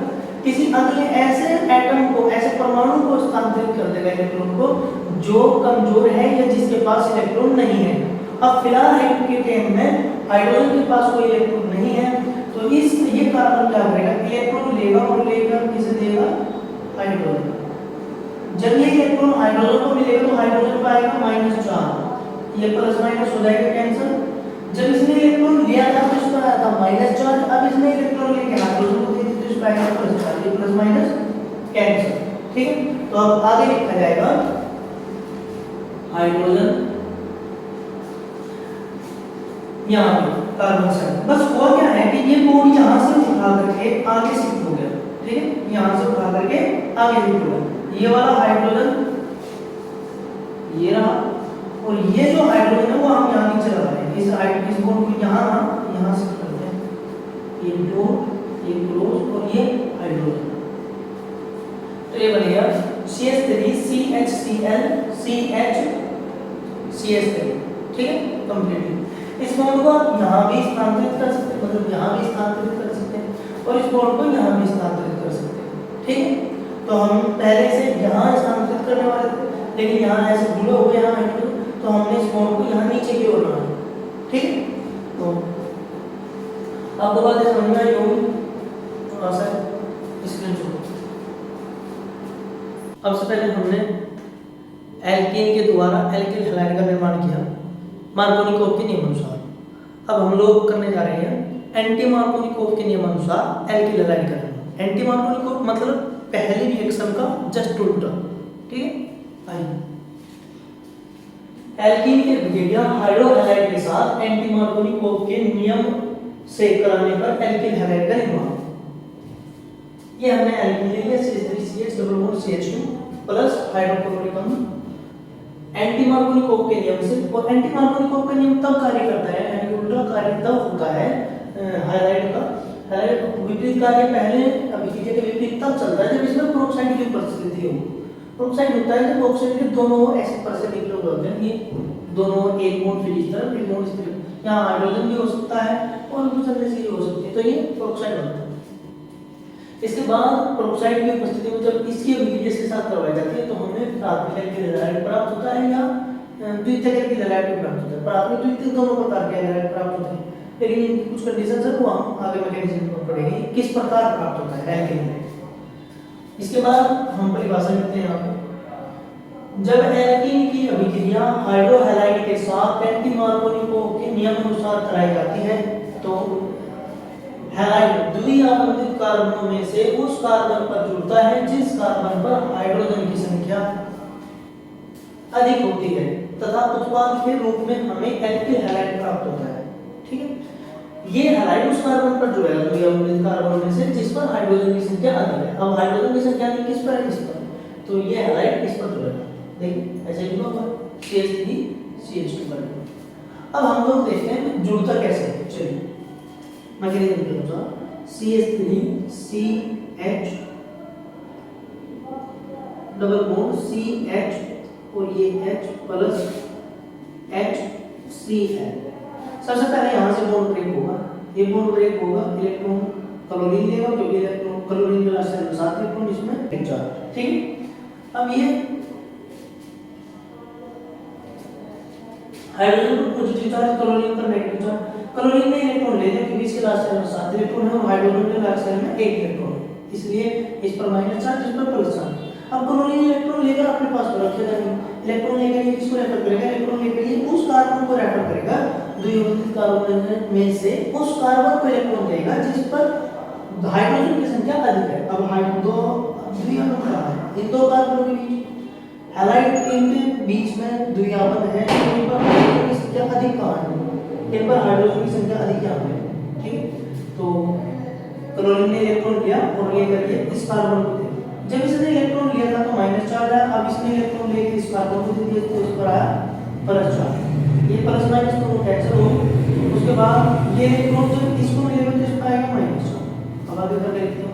किसी अगले ऐसे एटम को, ऐसे परमाणु को स्थानांतरित कर देगा इलेक्ट्रॉन को, जो कमजोर है या जिसके पास इलेक्ट्रॉन नहीं है। अब फिलहाल हाइड्रोजन में हाइड्रोजन के पास कोई इलेक्ट्रॉन नहीं है, तो इस ये कार्बन क्या करेगा? इलेक्ट्रॉन लेगा और लेकर किसे देगा? हाइड्रोजन। जब ये इलेक्ट्रॉन हाइड्रोजन को मिलेगा तो हाइड्रोजन पाएगा -4, ये प्लस माइनस हो जाएगा कैंसिल। जब इसने इलेक्ट्रॉन लिया था तो इसका आया था माइनस चार्ज, अब इसने इलेक्ट्रॉन लेके हाइड्रोजन को दे दिया तो इसका आएगा प्लस चार्ज, ये प्लस माइनस कैंसिल। ठीक है, तो अब आगे लिखा जाएगा हाइड्रोजन यहाँ पे कार्बन से। बस हुआ क्या है कि ये बॉन्ड यहाँ से उठा करके आगे शिफ्ट हो गया। ठीक है, यहाँ से उठा करके आगे शिफ्ट हो गया। ये वाला हाइड्रोजन ये रहा, और ये जो हाइड्रोजन है वो हम यहाँ नीचे लगा रहे हैं। इस बॉन्ड को यहाँ शिफ्ट करते हैं, ये दो, ये क्लोज और ये हाइड्रोजन। तो ये बनेगा CH3 CHCl CH3। ठीक है, कंप्लीटली। इस बॉन्ड को आप यहाँ भी स्थानांतरित कर सकते हैं, मतलब यहाँ भी स्थानांतरित कर सकते हैं, और इस बॉन्ड को यहाँ भी स्थानांतरित कर सकते हैं। ठीक है, तो हम पहले से यहाँ स्थानांतरित करने वाले थे, लेकिन यहाँ ऐसे जुड़े हुए यहाँ हाइड्रोजन, तो हमने इस बॉन्ड को यहाँ नीचे की ओर लाना। ठीक है, तो अब बातें समझ में आई होगी, थोड़ा सा स्क्रीन छोड़ो। अब से पहले हमने एल्कीन के द्वारा एल्किल हैलाइड का निर्माण किया मार्कोनिकोव के नियम अनुसार। अब हम लोग करने जा रहे हैं एंटी मार्कोनिकोव के नियम अनुसार एल्किल हैलाइड का निर्माण। एंटी मार्कोनिकोव मतलब पहले रिएक्शन का जस्ट उल्टा। ठीक है, आइए एल्कीन के अभिक्रिया हाइड्रोहैलाइड के साथ एंटी मार्कोनिकोव के नियम से कराने पर एल्किल हैलाइड का निर्माण। ये हमने एल्कीन ले लिया CH3CH प्लस हाइड्रोक्लोरिक अम्ल एंटी मार्कोनिकोव के नियम से। और एंटी मार्कोनिकोव का नियम तब कार्य करता है, यानी उल्टा कार्य तब होता है हाइलाइट का। हाइलाइट विपरीत कार्य पहले अभिक्रिया के विपरीत तब चलता है जब इसमें पेरोक्साइड की उपस्थिति हो। पेरोक्साइड होता है जब ऑक्सीजन के दोनों ओर ऐसे परसेंट इलेक्ट्रॉन होते हैं, ये दोनों ओर एक बॉन्ड फिर इस तरफ, एक बॉन्ड इस तरफ। यहाँ हाइड्रोजन भी हो सकता है और दूसरे से भी हो सकती है, तो ये पेरोक्साइड बनता है। इसके बाद पेरोक्साइड की उपस्थिति में जब इसकी अभिक्रिया के साथ करवाई जाती है तो हमें प्राथमिक एल्किल हैलाइड प्राप्त होता है या द्वितीयक एल्किल हैलाइड प्राप्त होता है। प्राथमिक द्वितीयक दोनों प्रकार के हैलाइड प्राप्त होते हैं, लेकिन इनकी कुछ कंडीशंस है वो हम आगे मैकेनिज्म में पढ़ेंगे किस प्रकार प्राप्त होता है एल्किल हैलाइड। इसके बाद हम परिभाषा लिखते हैं यहाँ पे, जब एल्कीन की अभिक्रिया हाइड्रोहैलाइड के साथ एंटी मार्कोनिकोव के नियम अनुसार कराई जाती है तो हैलाइड द्विआबंधित कार्बनों में से उस कार्बन पर जुड़ता है जिस कार्बन पर हाइड्रोजन की संख्या अधिक होती है तथा उत्पाद के रूप में हमें एल्किल हैलाइड प्राप्त होता है। ठीक है, ये हैलाइड उस कार्बन पर जुड़ेगा द्विआबंधित कार्बन में से जिस पर हाइड्रोजन की संख्या अधिक है। अब हाइड्रोजन की संख्या अधिक किस पर है? इस पर, तो ये हैलाइड इस पर जुड़ेगा। देखिए ऐसे लिखा हुआ CH3 CH2 पर। अब हम लोग देखते हैं जुड़ता कैसे है। चलिए मैकेनिज्म के अनुसार CH3CH डबल बॉन्ड CH और ये H प्लस HCl। सबसे पहले यहाँ से बॉन्ड ब्रेक होगा, ये बॉन्ड ब्रेक होगा, इलेक्ट्रॉन क्लोरीन लेगा क्योंकि इलेक्ट्रॉन क्लोरीन के लास्ट में 7 इलेक्ट्रॉन इसमें 4, ठीक है। अब ये हाइड्रोजन पर पॉजिटिव चार्ज, क्लोरीन पर नेगेटिव चार्ज। क्लोरीन ने इलेक्ट्रॉन ले लिया क्योंकि इसके लास्ट में 7 इलेक्ट्रॉन है और हाइड्रोजन के लास्ट में 1 इलेक्ट्रॉन है, इसलिए इस पर माइनस चार्ज, इस पर प्लस चार्ज। अब क्लोरीन इलेक्ट्रॉन लेकर अपने पास तो रखेगा नहीं, इलेक्ट्रॉन लेकर ये किसको रेफर करेगा, इलेक्ट्रॉन लेकर ये उस कार्बन को रेफर करेगा, द्विबंधित कार्बन में से उस कार्बन को इलेक्ट्रॉन देगा जिस पर हाइड्रोजन की संख्या अधिक है। अब द्विबंधन क्या है, इन दो कार्बनों के बीच हैलाइड के बीच में द्विबंधन है, इन पर हाइड्रोजन की संख्या अधिक कहां है, इन पर हाइड्रोजन की संख्या अधिक यहां है, ठीक है। तो क्लोरीन ने इलेक्ट्रॉन लिया और ये करके इस कार्बन को दे, जब इसने इलेक्ट्रॉन लिया था तो माइनस चार्ज आया, अब इसने इलेक्ट्रॉन लेके इस कार्बन को दे दिया तो इस पर आया प्लस चार्ज, ये प्लस माइनस तो कैंसिल हो। उसके बाद ये इलेक्ट्रॉन जब इसको मिलेगा तो इस पर आएगा माइनस चार्ज। अब आगे कर लेते हैं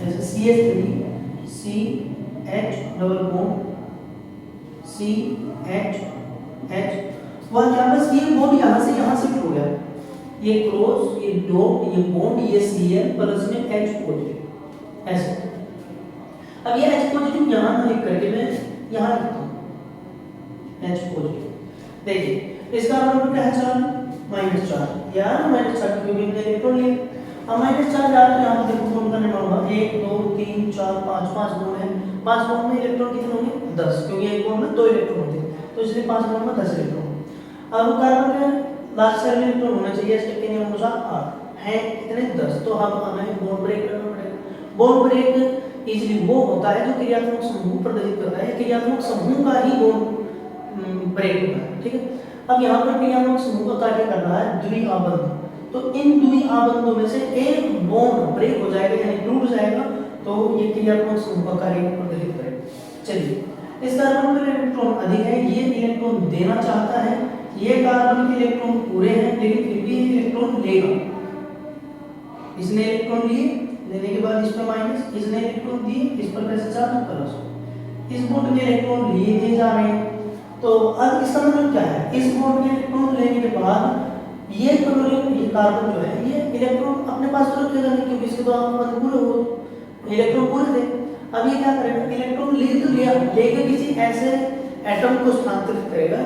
ऐसे CH3CH डबल बॉन्ड CH वहां क्या बस ये बॉन्ड यहां से यहां शिफ्ट हो गया, ये क्रॉस, ये डॉट, ये बॉन्ड, ये Cl प्लस में H पॉजिटिव ऐसे। अब ये H पॉजिटिव यहां ना लिख करके मैं यहां लिखता हूं H पॉजिटिव। देखिए इस कार्बन पर क्या है चार्ज, माइनस चार्ज, यार माइनस चार्ज क्योंकि हमने इलेक्ट्रॉन लिया। अब माइनस चार्ज आ रहा है, यहां पर देखो बॉन्ड का निर्माण हुआ 1 2 3 4 5 बॉन्ड है, 5 बॉन्ड में इलेक्ट्रॉन कितने होंगे 10, क्योंकि एक बॉन्ड में 2 इलेक्ट्रॉन होते हैं तो इसलिए 5 बॉन्ड में 10 इलेक्ट्रॉन। अब कार्बन के लास्ट सेल में इलेक्ट्रॉन होना चाहिए इसके नियम अनुसार 8 है, इतने 10, तो अब हमें बॉन्ड ब्रेक करना पड़ेगा। बॉन्ड ब्रेक इजीली वो होता है जो क्रियात्मक समूह प्रदर्शित करता है, क्रियात्मक समूह का ही बॉन्ड ब्रेक होता है, ठीक है। अब यहाँ पर क्रियात्मक समूह का कार्य कर रहा है द्विआबंध, तो इन द्विआबंधों में से एक बॉन्ड ब्रेक हो जाएगा यानी टूट जाएगा, तो ये क्रियात्मक समूह का कार्य प्रदर्शित करेगा। चलिए इस कार्बन में इलेक्ट्रॉन अधिक है, ये इलेक्ट्रॉन देना चाहता है, ये कार्बन के इलेक्ट्रॉन पूरे हैं लेकिन फिर भी इलेक्ट्रॉन लेगा। इसने इलेक्ट्रॉन लिए, लेने के बाद इस पर माइनस, इसने इलेक्ट्रॉन दिए, इस पर कैसे चार्ज प्लस। इस बॉन्ड के इलेक्ट्रॉन लिए दिए जा रहे हैं, तो अब इसका मतलब क्या है, इस बॉन्ड के इलेक्ट्रॉन लेने के बाद ये क्लोरीन, ये कार्बन जो है ये इलेक्ट्रॉन अपने पास तो रखेगा नहीं क्योंकि इसके तो अनुकूल हो इलेक्ट्रॉन पूरे थे। अब ये क्या करेगा, इलेक्ट्रॉन ले तो लिया, लेकर किसी ऐसे एटम को स्थानांतरित करेगा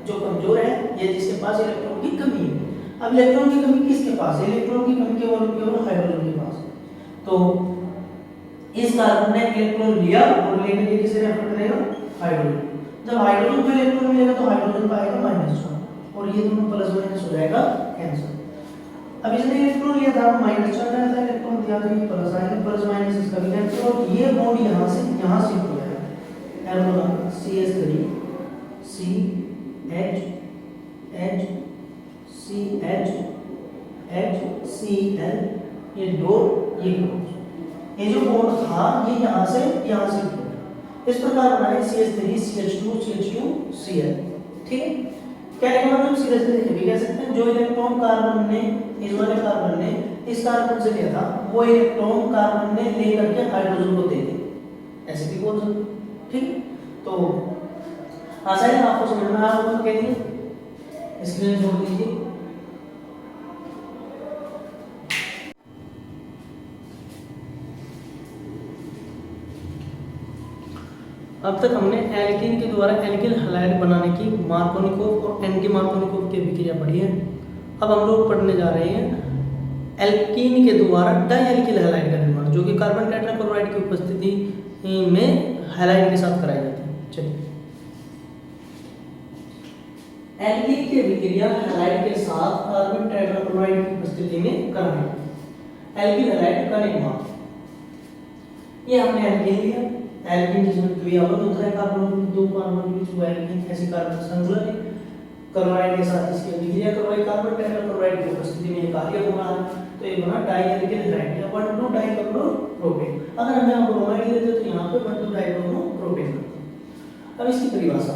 जो कमजोर है या जिसके पास इलेक्ट्रॉन की कमी है। अब इलेक्ट्रॉन की कमी किसके पास है, इलेक्ट्रॉन की कमी केवल हाइड्रोजन के पास। तो इस कार्बन ने इलेक्ट्रॉन लिया और लेकर ये किसे रेफर करेगा, हाइड्रोजन। जब हाइड्रोजन को इलेक्ट्रॉन मिलेगा तो हाइड्रोजन पाएगा माइनस और ये दोनों प्लस माइनस हो जाएगा कैंसिल। अब इसने इलेक्ट्रॉन लिया था माइनस चार्ज आया था, इलेक्ट्रॉन दिया तो ये प्लस आएगा, प्लस माइनस इसका भी कैंसिल और ये बॉन्ड यहां से यहां शिफ्ट हो जाएगा। एल बना CH3 CH CH HCl, ये डॉट ये जो बॉन्ड था ये यहां से यहां शिफ्ट हो गया। इस प्रकार बना है CH3 CH2 CH2 Cl, ठीक है। क्या लिखना है, सीधे सीधे भी कह सकते हैं, जो इलेक्ट्रॉन कार्बन ने इस वाले कार्बन ने इस कार्बन से लिया था वो इलेक्ट्रॉन कार्बन ने लेकर के हाइड्रोजन को दे दिया, ऐसे भी बोल सकते, ठीक। तो आशा है आपको समझ में आ रहा होगा, कह दिए स्क्रीन छोड़ दीजिए। अब तक हमने एल्कीन के द्वारा एल्किल हैलाइड बनाने की मार्कोनिकोव और एंटी मार्कोनिकोव की विक्रिया पढ़ी है। अब हम लोग पढ़ने जा रहे हैं एल्कीन के द्वारा डाइएल्किल हैलाइड का निर्माण, जो कि कार्बन टेट्राक्लोराइड की उपस्थिति में हैलाइड के साथ कराई जाती है। चलिए एल्कीन की विक्रिया हैलाइड के साथ कार्बन टेट्राक्लोराइड की उपस्थिति में कराना। एल्किल हैलाइड का निर्माण, ये हमने एल्कीन लिया, एल्कीन जिसमें द्विआबंध होता है कार्बन दो कार्बन के बीच, वो एल्कीन ऐसी कार्बन श्रृंखला है। क्लोराइड के साथ इसकी अभिक्रिया करवाई, कार्बन टेट्राक्लोराइड की उपस्थिति में कार्य हो रहा है, तो ये बना डाइएल्किल हैलाइड या 1,2 डाइक्लोरोप्रोपेन। अगर हमें यहाँ ब्रोमाइड लेते तो यहाँ पे 1,2 डाइक्लोरोप्रोपेन करते। अब इसकी परिभाषा,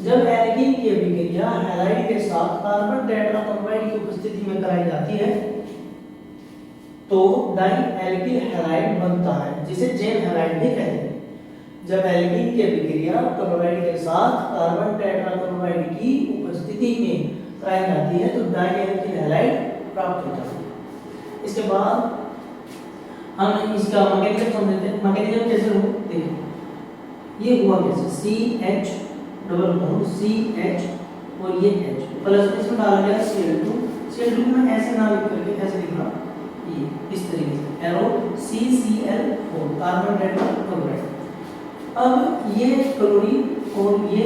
जब एल्कीन की अभिक्रिया हैलाइड के साथ कार्बन टेट्राक्लोराइड की उपस्थिति में कराई जाती है तो डाई एल्किल हैलाइड बनता है, जिसे जेन हैलाइड भी कहते हैं। जब एल्कीन की अभिक्रिया क्लोराइड के साथ कार्बन टेट्राक्लोराइड की उपस्थिति में कराई जाती है तो डाई एल्किल हैलाइड प्राप्त होता है। इसके बाद हम इसका मैकेनिज्म समझते हैं। मैकेनिज्म कैसे हो देखिए, ये हुआ कैसे, CH डबल बॉन्ड CH और ये H प्लस में इसमें डाला गया Cl2 में ऐसे ना लिख करके ऐसे लिखना, ये इस तरीके से एरो CCl4 कार्बन टेट्राक्लोराइड। अब ये क्लोरीन और ये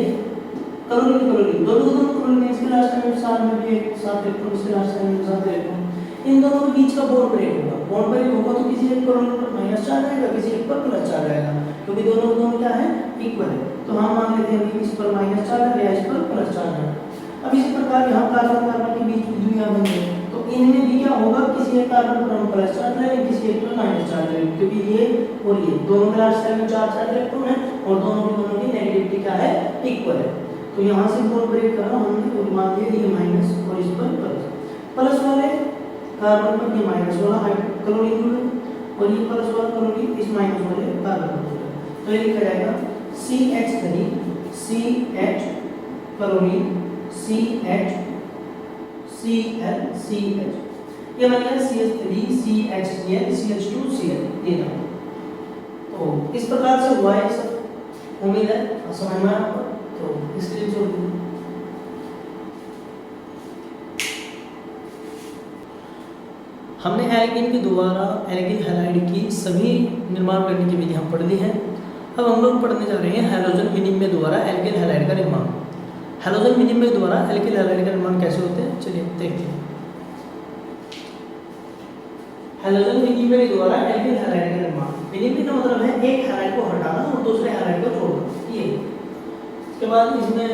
क्लोरीन दोनों क्लोरीन इसके लास्ट टाइम साथ में भी एक साथ इलेक्ट्रॉन, इसके लास्ट टाइम में साथ इलेक्ट्रॉन, इन दोनों के बीच का बॉन्ड ब्रेक होगा। बॉन्ड ब्रेक होगा तो किसी एक क्लोरीन पर माइनस चार्ज आएगा, किसी एक पर प्लस चार्ज आएगा, क्योंकि दोनों क्या है, इक्वल है। तो हम मान लेते हैं कि इस पर माइनस चार्ज आ गया, इस पर प्लस चार्ज आ गया। अब इसी प्रकार यहाँ कार्बन के बीच में दुनिया बन गई, तो इनमें भी क्या होगा, किसी एक कार्बन पर हम प्लस चार्ज लेंगे, किसी एक पर माइनस चार्ज लेंगे, क्योंकि ये और ये दोनों के लास्ट टाइम में चार्ज इलेक्ट्रॉन है और दोनों की नेगेटिविटी क्या है, इक्वल है। तो यहाँ से बॉन्ड ब्रेक करा हमने और मान लिया ये माइनस और इस पर प्लस वाले कार्बन पर ये माइनस वाला क्लोरीन और ये प्लस वाला क्लोरीन इस माइनस वाले कार्बन पर। तो ये लिखा जाएगा CH3 CH chlorine CH Cl CH, ये बन गया CH3 CHCl CH2 Cl। ये ना तो इस प्रकार से हुआ है सब, उम्मीद है समझ में आपको। तो स्क्रीन छोड़ दीजिए। हमने एल्कीन के द्वारा एल्किल हैलाइड की सभी निर्माण करने की विधि हम पढ़ ली है। अब हम लोग पढ़ने जा रहे हैं हैलोजन विनिमय द्वारा एल्किल हैलाइड का निर्माण। हैलोजन विनिमय द्वारा एल्किल हैलाइड का निर्माण कैसे होते हैं, चलिए देखते हैं। हैलोजन विनिमय द्वारा एल्किल हैलाइड का निर्माण, विनिमय का मतलब है एक हैलाइड को हटाना और दूसरे हैलाइड को छोड़ना, ये। इसके बाद इसमें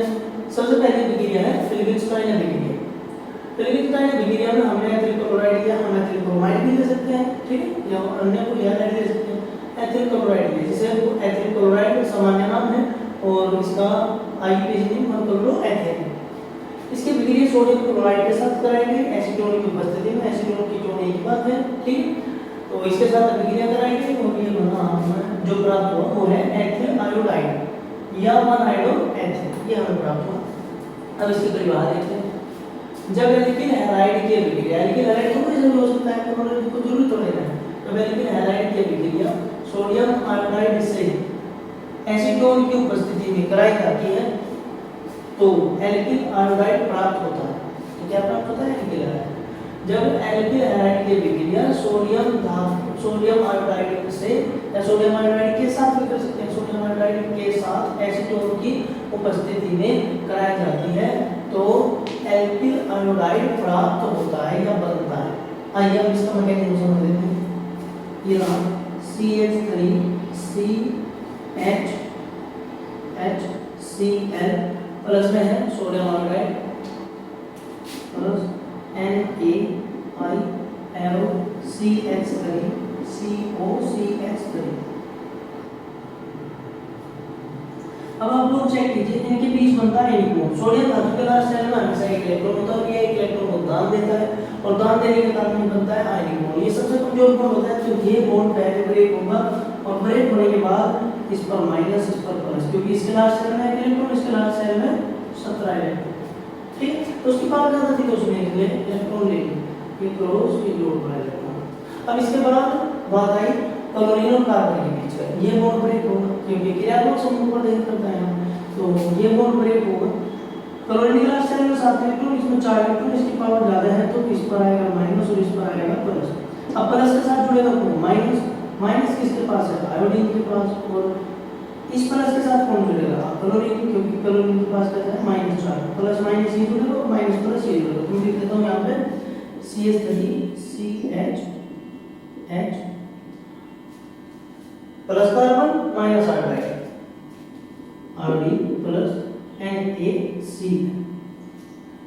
सबसे पहले अभिक्रिया है फिलिप्सस्टाइन अभिक्रिया। फिलिप्सस्टाइन अभिक्रिया में हमने एथिल क्लोराइड या हम एथिल ब्रोमाइड भी ले सकते हैं, ठीक है, या अन्य कोई हैलाइड ले सकते हैं। एथिल क्लोराइड ले, जिसे एथिल क्लोराइड सामान्य नाम है और इसका आईयूपीएसी नेम हम क्लोरोएथेन। इसकी अभिक्रिया सोडियम क्लोराइड के साथ कराएंगे एसीटोन की उपस्थिति में, एसीटोन की जोड़ने की बात है, ठीक। तो इसके साथ अभिक्रिया कराएंगे और ये बना जो प्राप्त हुआ वो है एथिल आयोडाइड या 1-आयोडोएथेन, ये हमें प्राप्त हुआ। अब इसके परिवार देखते हैं। जब एल्किल हैलाइड की अभिक्रिया, एल्किल हैलाइड तो कोई जरूर हो सकता है, क्लोराइड को जरूर तो लेना है। तो एल्किल हैलाइड की अभिक्रिया सोडियम आयोडाइड से एसीटोन की उपस्थिति में कराई जाती है तो एल्किल आयोडाइड प्राप्त होता है। तो क्या प्राप्त होता है, एल्किल हैलाइड। जब एल्किल हैलाइड की अभिक्रिया सोडियम आयोडाइड से या सोडियम आयोडाइड के साथ भी कर सकते हैं, सोडियम आयोडाइड के साथ एसीटोन की उपस्थिति में कराई जाती है तो एल्किल आयोडाइड प्राप्त होता है या बनता है। आइए हम इसका मैकेनिज्म समझ लेते हैं। ये रहा CH3 CHCl प्लस में है sodium iodide plus NaI arrow CH3 COCH3। अब आप लोग चेक कीजिए, इनके बीच बनता है इलेक्ट्रॉन। सोडियम धातु के लास्ट शेल में हमेशा एक इलेक्ट्रॉन होता है, ये एक इलेक्ट्रॉन को दान देता है और दान देने के कारण में बनता है आयनिक बॉन्ड। ये सबसे कमजोर बॉन्ड होता है, तो ये बॉन्ड पहले ब्रेक होगा और ब्रेक होने के बाद इस पर माइनस, इस पर प्लस, क्योंकि इसके लास्ट शेल में एक इलेक्ट्रॉन, इसके लास्ट शेल में 17 इलेक्ट्रॉन, ठीक। तो उसकी पावर ज्यादा थी तो उसमें इलेक्ट्रॉन ले ये क्रॉस ये जोड़ बना इलेक्ट्रॉन। अब इसके बाद बात आई क्लोरीन और कार्बन के बीच का, ये बॉन्ड ब्रेक होगा क्योंकि क्रियात्मक समूह पर निर्भर करता है, तो ये बॉन्ड ब्रेक होगा। क्लोरीन के लास्ट शेल में 7 इलेक्ट्रॉन, इसमें 4 इलेक्ट्रॉन, इसकी पावर ज्यादा है तो इस पर आएगा माइनस और इस पर आएगा प्लस। अब प्लस के साथ जुड़ेगा कौन, माइनस। माइनस किसके पास है, आयोडीन के पास, और इस प्लस के साथ कौन जुड़ेगा, क्लोरीन, क्योंकि क्लोरीन के पास क्या है माइनस चार्ज, प्लस माइनस ये जुड़ेगा और माइनस प्लस ये जुड़ेगा। मैं लिख देता हूं यहां पे CH3 CH plus carbon minus iodide, iodine plus NaC।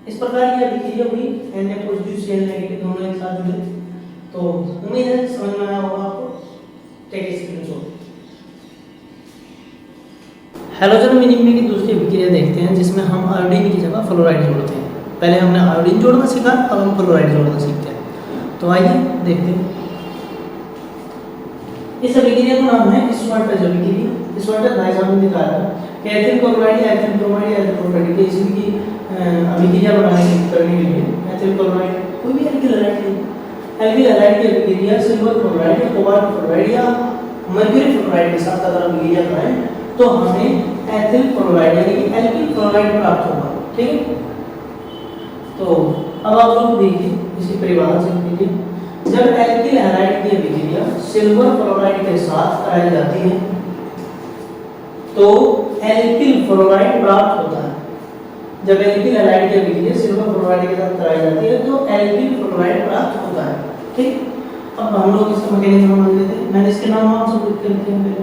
इस प्रकार की अभिक्रिया हुई, Na पॉजिटिव Cl नेगेटिव दोनों एक साथ जुड़े। तो उम्मीद है समझ में आया होगा आपको। Take screenshot. हैलोजन विनिमय की दूसरी अभिक्रिया देखते हैं जिसमें हम आयोडीन की जगह फ्लोराइड जोड़ते हैं। पहले हमने आयोडीन जोड़ना सीखा, अब हम फ्लोराइड जोड़ना सीखते हैं। तो आइए देखते हैं। इस अभिक्रिया का नाम है स्वार्टेज अभिक्रिया। स्वार्टेज भाई साहब ने दिखाया कि एथिल क्लोराइड या एथिल ब्रोमाइड या एथिल क्लोराइड की इसकी अभिक्रिया बनाने करने के लिए एथिल क्लोराइड कोई भी एल्किल हैलाइड की अभिक्रिया सिल्वर क्लोराइड या कोबाल्ट क्लोराइड या मर्क्यूरी फ्लोराइड के साथ अगर अभिक्रिया कराएं तो हमें एथिल क्लोराइड यानी कि एल्किल क्लोराइड प्राप्त होगा। ठीक है, तो अब आप लोग देखिए इसकी परिभाषा से देखिए, जब एल्किल हैलाइड की अभिक्रिया सिल्वर फ्लोराइड के साथ कराई जाती है तो एल्किल फ्लोराइड प्राप्त होता है। जब एल्किल हैलाइड की अभिक्रिया सिल्वर फ्लोराइड के साथ कराई जाती है तो एल्किल फ्लोराइड प्राप्त होता है। ठीक, अब हम लोग इसका मैकेनिज्म समझ लेते हैं। मैंने इसके नाम आपसे लिख के रखे हैं पहले,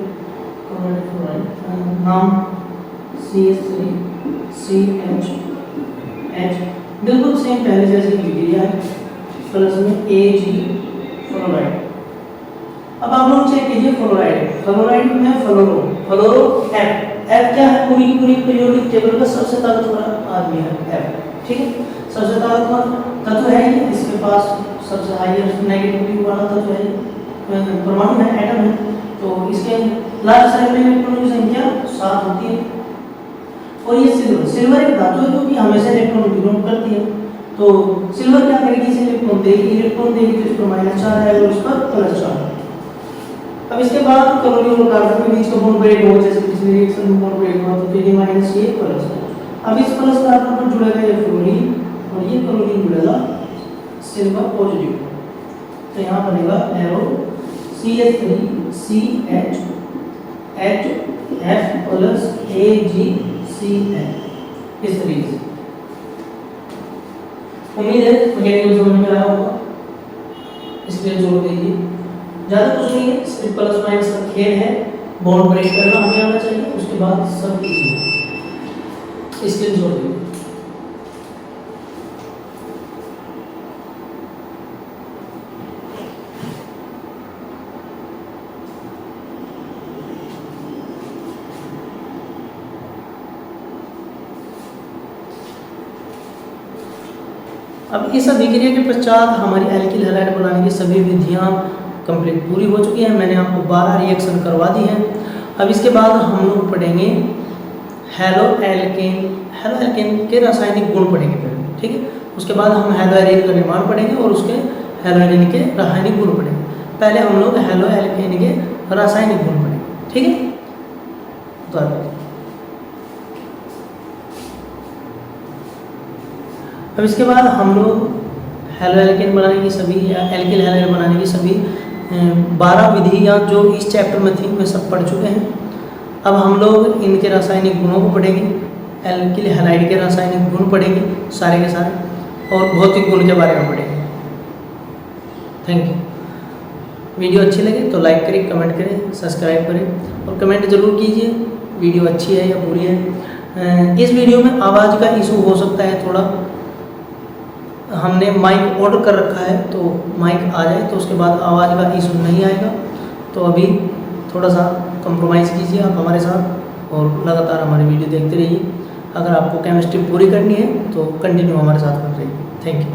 क्लोराइड फ्लोराइड नाम CH3CH बिल्कुल सेम पहले जैसी अभिक्रिया है, प्लस में Ag फ्लोराइड। अब आप लोग चेक कीजिए फ्लोराइड में फ्लोरो F क्या है, पूरी की पूरी पीरियोडिक टेबल का सबसे ताकतवर आदमी है F। ठीक है, सबसे ताकतवर तत्व है ये, इसके पास सबसे हाईएस्ट नेगेटिविटी वाला तत्व है, परमाणु है, एटम है। तो इसके लार्ज साइज में इलेक्ट्रॉनों की संख्या 7 होती है। और ये सिल्वर एक धातु है जो कि हमेशा इलेक्ट्रॉन विरोध करती है। तो सिल्वर क्या करेगी, इसे इलेक्ट्रॉन देगी तो इस पर -4 है और उस पर +4। अब इसके बाद क्लोरीन और कार्बन के बीच का बॉन्ड ब्रेक हो, जैसे पिछले रिएक्शन में बॉन्ड ब्रेक हुआ, तो ये माइनस ये प्लस। अब इस प्लस कार्बन पर जुड़ेगा ये फ्लोरीन और ये क्लोरीन जुड़ेगा सिल्वर पॉजिटिव। तो यहाँ बनेगा arrow CH3CH HF plus AgCl इस तरीके से। उम्मीद है मैकेनिज्म समझ में आया होगा, इसलिए जोड़ दीजिए, ज़्यादा कुछ नहीं है, सिर्फ प्लस माइनस का खेल है, बॉन्ड ब्रेक करना हमें आना चाहिए, उसके बाद सब इजी है। इसलिए जोड़ दीजिए। अब इस अभिक्रिया के पश्चात हमारी एल्किल हैलाइड बनाने की सभी विधियां कंप्लीट पूरी हो चुकी हैं। मैंने आपको 12 रिएक्शन करवा दी हैं। अब इसके बाद हम लोग पढ़ेंगे हेलो एल्केन के रासायनिक गुण पढ़ेंगे पहले। ठीक है, उसके बाद हम हेलो एरीन का निर्माण पढ़ेंगे और उसके हेलो एरीन के रासायनिक गुण पढ़ेंगे। पहले हम लोग हेलो एल्केन के रासायनिक गुण पढ़ेंगे। ठीक है, तो अब इसके बाद हम लोग हेलो एल्केन बनाने की सभी या एल्किल हैलाइड बनाने की सभी 12 विधियाँ जो इस चैप्टर में थी वे सब पढ़ चुके हैं। अब हम लोग इनके रासायनिक गुणों को पढ़ेंगे, एल्किल हैलाइड के रासायनिक गुण पढ़ेंगे सारे के सारे, और भौतिक गुण के बारे में पढ़ेंगे। Thank you. वीडियो अच्छी लगे तो लाइक करें, कमेंट करें, सब्सक्राइब करें और कमेंट ज़रूर कीजिए वीडियो अच्छी है या बुरी है। इस वीडियो में आवाज़ का इशू हो सकता है थोड़ा, हमने माइक ऑर्डर कर रखा है तो माइक आ जाए तो उसके बाद आवाज़ का इशू नहीं आएगा। तो अभी थोड़ा सा कंप्रोमाइज़ कीजिए आप हमारे साथ और लगातार हमारी वीडियो देखते रहिए। अगर आपको केमिस्ट्री पूरी करनी है तो कंटिन्यू हमारे साथ कर रहिए। Thank you.